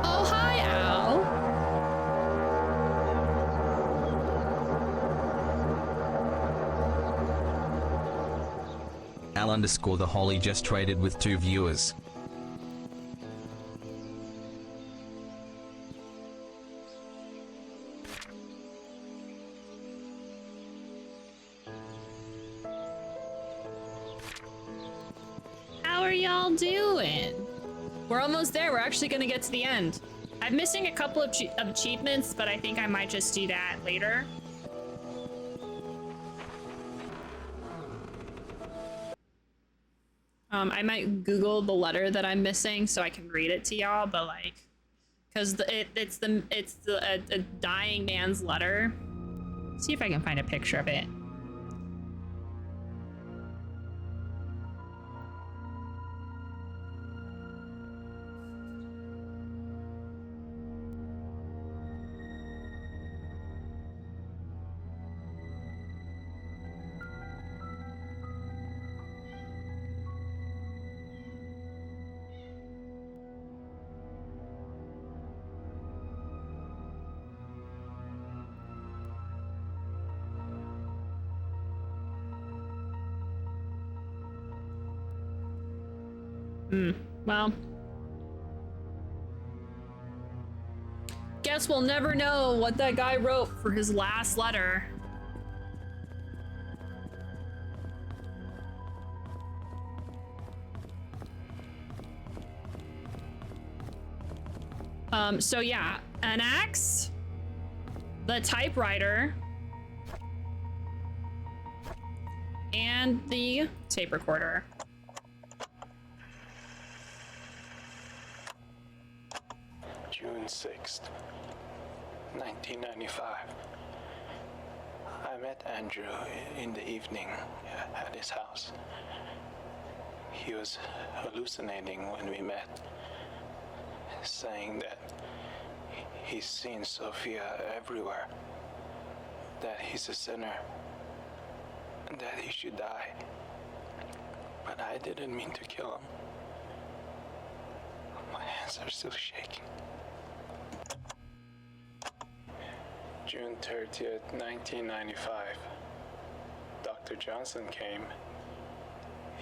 Oh, hi, Al. Al_the Holly just traded with 2 viewers. How are y'all doing? We're almost there. We're actually gonna get to the end. I'm missing a couple of achievements, but I think I might just do that later. I might Google the letter that I'm missing so I can read it to y'all, but like, cause it's a dying man's letter. See if I can find a picture of it. Well, guess we'll never know what that guy wrote for his last letter. So yeah, an axe, the typewriter, and the tape recorder. June 6th, 1995. I met Andrew in the evening at his house. He was hallucinating when we met, saying that he's seen Sophia everywhere, that he's a sinner, and that he should die. But I didn't mean to kill him. My hands are still shaking. June 30th, 1995. Dr. Johnson came.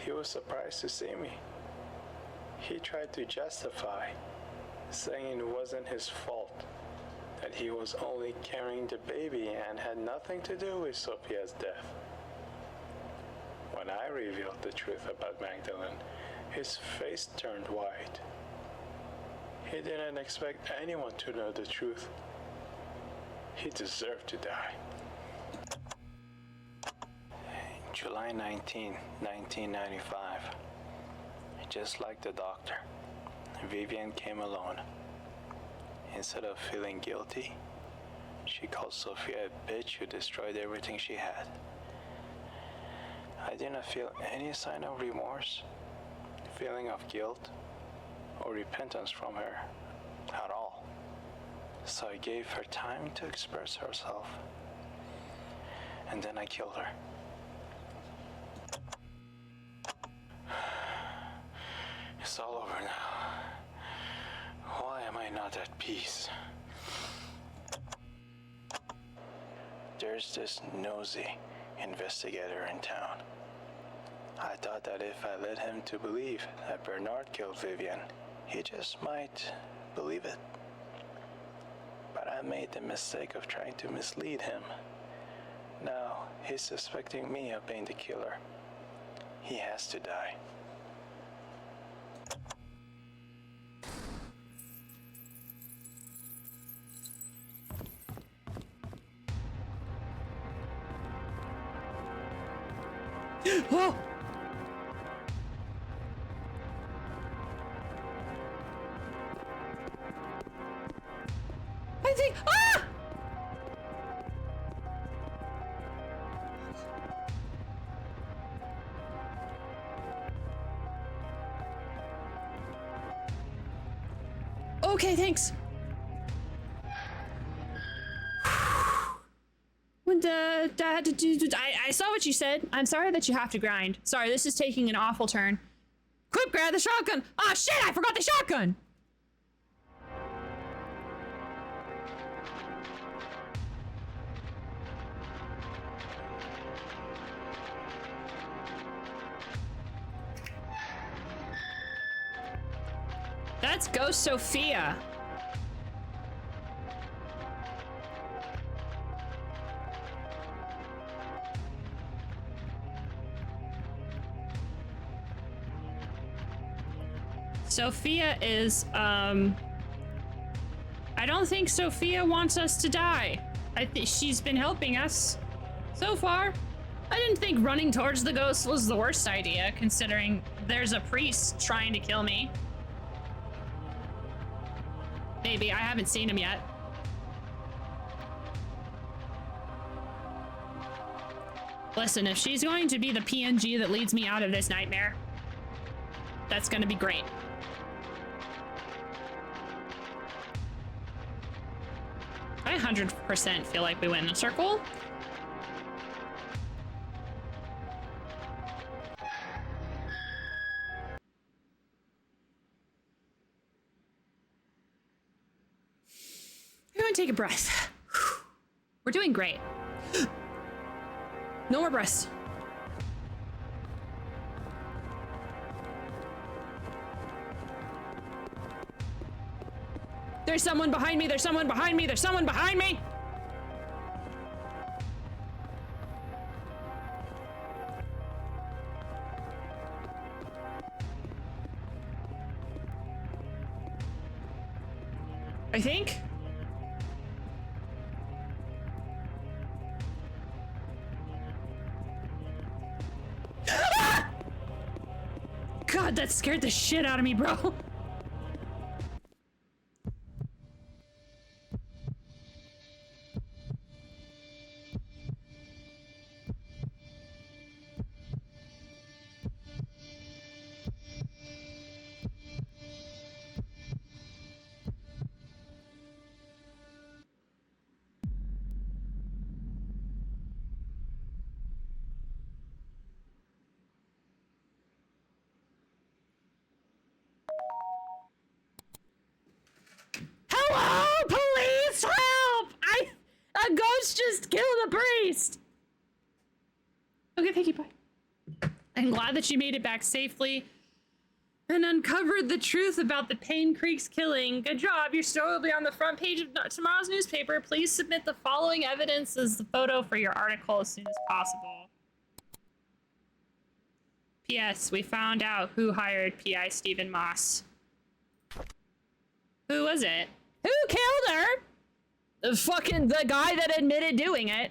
He was surprised to see me. He tried to justify, saying it wasn't his fault, that he was only carrying the baby and had nothing to do with Sophia's death. When I revealed the truth about Magdalene, his face turned white. He didn't expect anyone to know the truth. He deserved to die. July 19, 1995. Just like the doctor, Vivian came alone. Instead of feeling guilty, she called Sophia a bitch who destroyed everything she had. I didn't feel any sign of remorse, feeling of guilt, or repentance from her at all. So I gave her time to express herself. And then I killed her. It's all over now. Why am I not at peace? There's this nosy investigator in town. I thought that if I led him to believe that Bernard killed Vivian, he just might believe it. But I made the mistake of trying to mislead him. Now he's suspecting me of being the killer. He has to die. Oh! I think. Ah! Okay, thanks. I saw what you said. I'm sorry that you have to grind. Sorry, this is taking an awful turn. Quick, grab the shotgun. Ah, shit, I forgot the shotgun. That's Ghost Sophia. Sophia is, I don't think Sophia wants us to die. I think she's been helping us so far. I didn't think running towards the ghost was the worst idea, considering there's a priest trying to kill me. Maybe, I haven't seen him yet. Listen, if she's going to be the PNG that leads me out of this nightmare, that's gonna be great. I 100% feel like we went in a circle. Everyone take a breath. We're doing great. No more breaths. There's someone behind me, there's someone behind me, there's someone behind me! I think? Ah! God, that scared the shit out of me, bro. Hello, police, help! A ghost just killed a priest. Okay, thank you, bye. I'm glad that you made it back safely and uncovered the truth about the Painscreek's killing. Good job. Your story will be on the front page of tomorrow's newspaper. Please submit the following evidence as the photo for your article as soon as possible. P.S. We found out who hired P.I. Stephen Moss. Who was it? Who killed her? The guy that admitted doing it.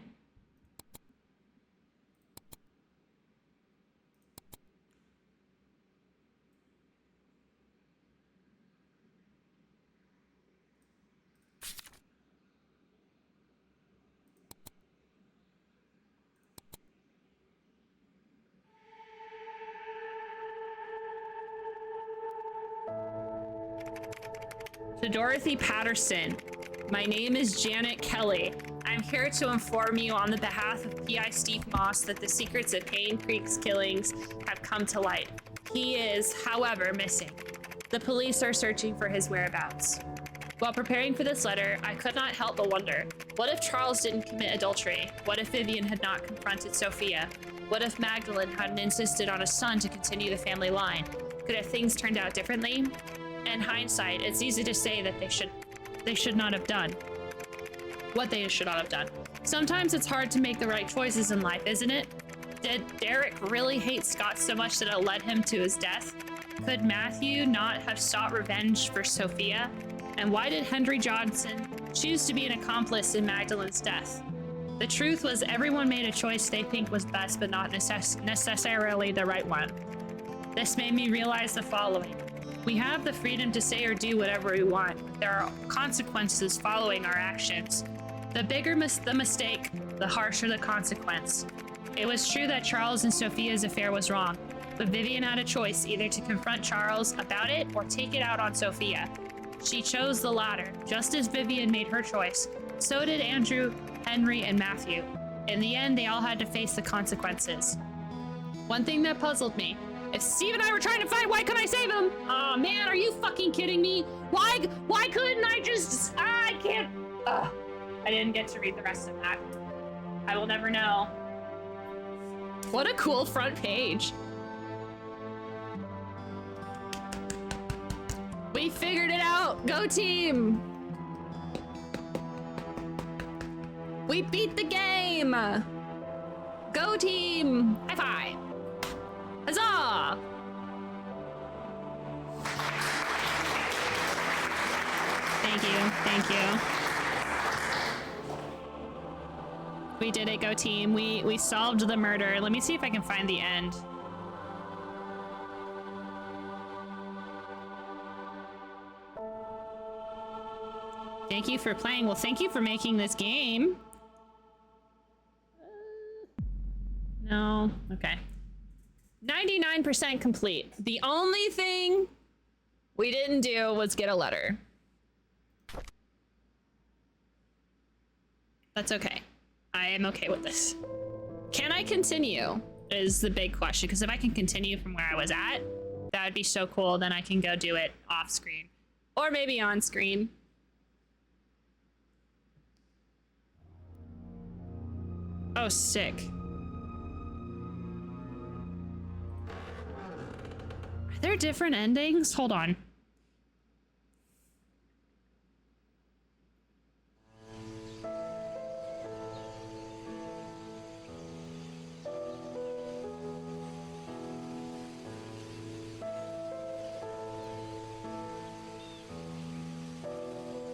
To Dorothy Patterson, my name is Janet Kelly. I'm here to inform you on the behalf of P.I. Steve Moss that the secrets of Painscreek's killings have come to light. He is, however, missing. The police are searching for his whereabouts. While preparing for this letter, I could not help but wonder, what if Charles didn't commit adultery? What if Vivian had not confronted Sophia? What if Magdalene hadn't insisted on a son to continue the family line? Could have things turned out differently? In hindsight, it's easy to say that they should not have done what they should not have done. Sometimes it's hard to make the right choices in life, isn't it? Did Derek really hate Scott so much that it led him to his death? Could Matthew not have sought revenge for Sophia? And why did Henry Johnson choose to be an accomplice in Magdalene's death? The truth was everyone made a choice they think was best, but not necessarily the right one. This made me realize the following. We have the freedom to say or do whatever we want. There are consequences following our actions. The bigger the mistake, the harsher the consequence. It was true that Charles and Sophia's affair was wrong, but Vivian had a choice either to confront Charles about it or take it out on Sophia. She chose the latter. Just as Vivian made her choice, so did Andrew, Henry, and Matthew. In the end, they all had to face the consequences. One thing that puzzled me, if Steve and I were trying to fight, why couldn't I save him? Oh man, are you fucking kidding me? Why couldn't I just, I can't. I didn't get to read the rest of that. I will never know. What a cool front page. We figured it out. Go team. We beat the game. Go team. High five. Huzzah! Thank you. Thank you. We did it, go team. We solved the murder. Let me see if I can find the end. Thank you for playing. Well, thank you for making this game. No. Okay. 99% complete. The only thing we didn't do was get a letter. That's okay. I am okay with this. Can I continue is the big question, because if I can continue from where I was at, that would be so cool. Then I can go do it off screen or maybe on screen. Oh, sick. Are there different endings? Hold on.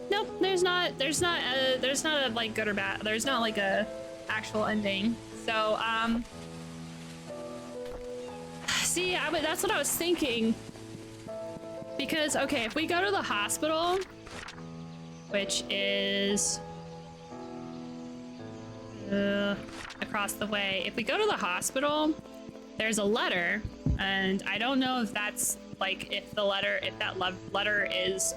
Nope, there's not a like good or bad. There's not like a actual ending. So, see, that's what I was thinking. Because, okay, if we go to the hospital, which is across the way, if we go to the hospital, there's a letter, and I don't know if that's like if that letter is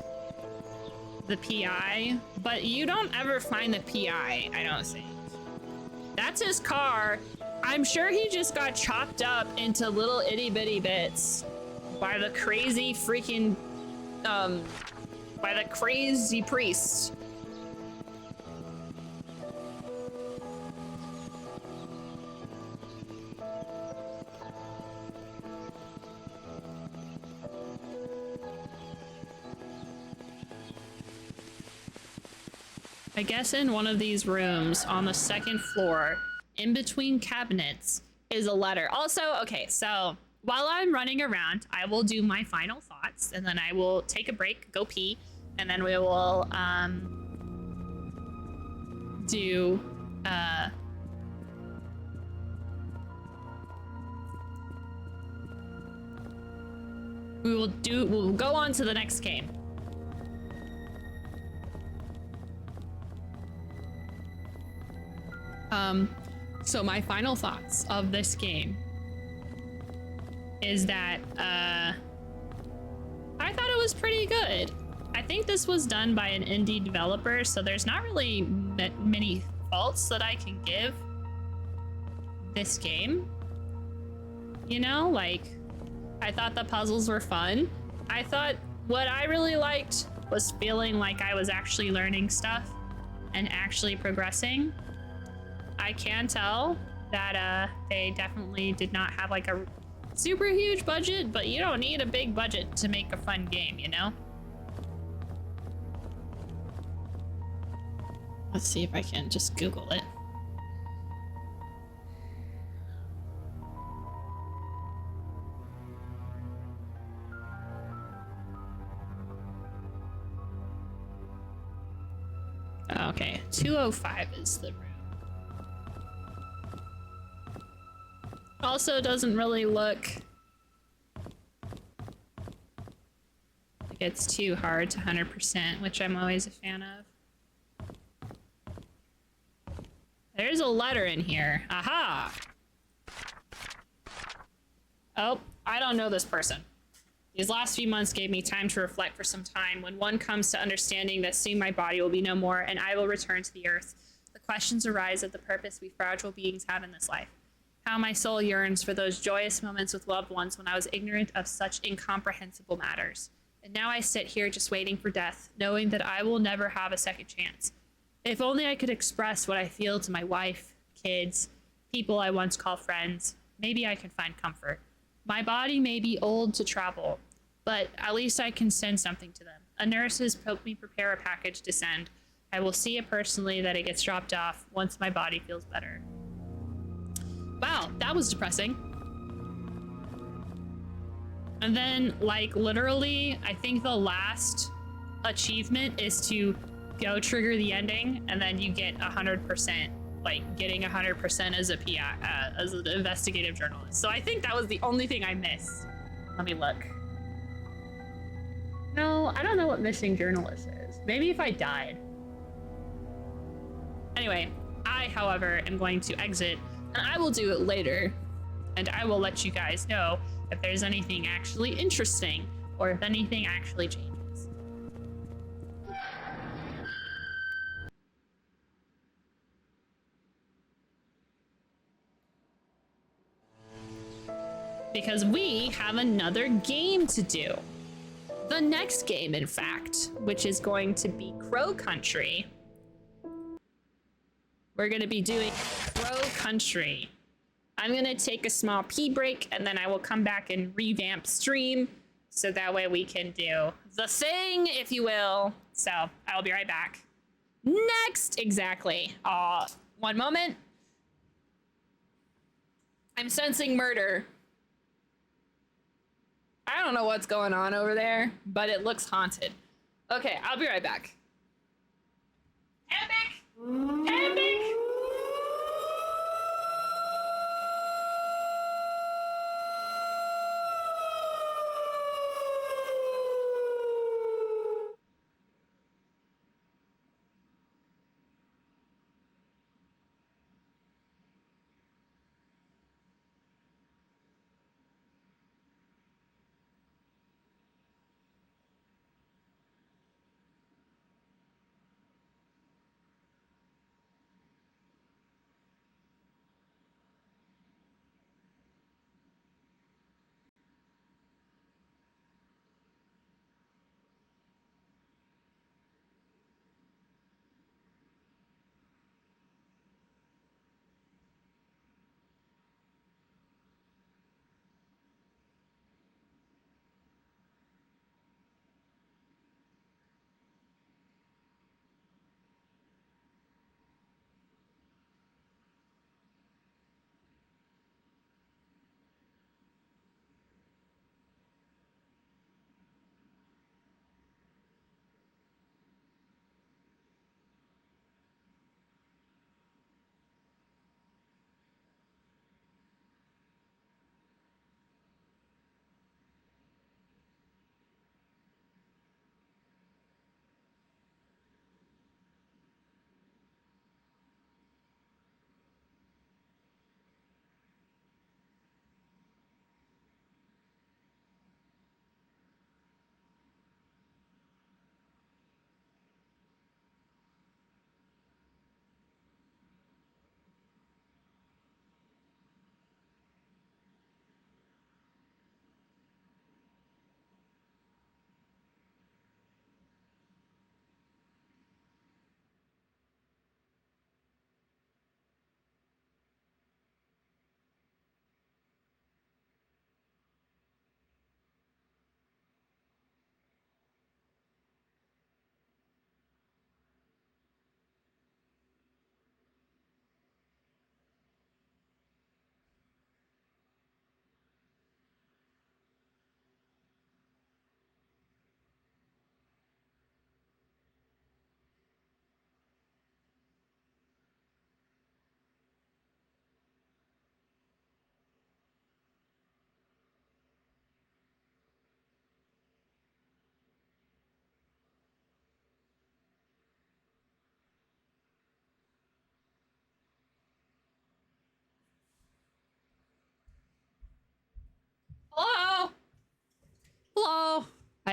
the PI, but you don't ever find the PI, I don't think. That's his car. I'm sure he just got chopped up into little itty bitty bits by the crazy freaking, by the crazy priest. I guess in one of these rooms on the second floor, in between cabinets, is a letter. Also, okay, so while I'm running around, I will do my final thoughts, and then I will take a break, go pee, and then we will do we'll go on to the next game. So my final thoughts of this game is that I thought it was pretty good. I think this was done by an indie developer, so there's not really many faults that I can give this game. You know, like, I thought the puzzles were fun. I thought what I really liked was feeling like I was actually learning stuff and actually progressing. I can tell that they definitely did not have like a super huge budget, but you don't need a big budget to make a fun game, you know? Let's see if I can just Google it. Okay, 205 is the room. Also doesn't really look like it's too hard to 100%, which I'm always a fan of. There's a letter in here. Aha! Oh, I don't know this person. These last few months gave me time to reflect for some time. When one comes to understanding that soon my body will be no more and I will return to the earth, the questions arise of the purpose we fragile beings have in this life. How my soul yearns for those joyous moments with loved ones when I was ignorant of such incomprehensible matters. And now I sit here just waiting for death, knowing that I will never have a second chance. If only I could express what I feel to my wife, kids, people I once called friends, maybe I can find comfort. My body may be old to travel, but at least I can send something to them. A nurse has helped me prepare a package to send. I will see it personally that it gets dropped off once my body feels better. Wow, that was depressing. And then, like, literally, I think the last achievement is to go trigger the ending, and then you get 100%, like, getting 100% as a PI, as an investigative journalist. So I think that was the only thing I missed. Let me look. No, I don't know what missing journalist is. Maybe if I died. Anyway, I, however, am going to exit, and I will do it later. And I will let you guys know if there's anything actually interesting or if anything actually changes. Because we have another game to do. The next game, in fact, which is going to be Crow Country. We're going to be doing Crow Country. I'm going to take a small pee break, and then I will come back and revamp stream, so that way we can do the thing, if you will. So I'll be right back. Next, exactly. One moment. I'm sensing murder. I don't know what's going on over there, but it looks haunted. Okay, I'll be right back. Epic! Epic!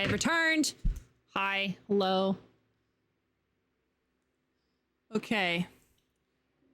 I returned. Hi, hello. Okay.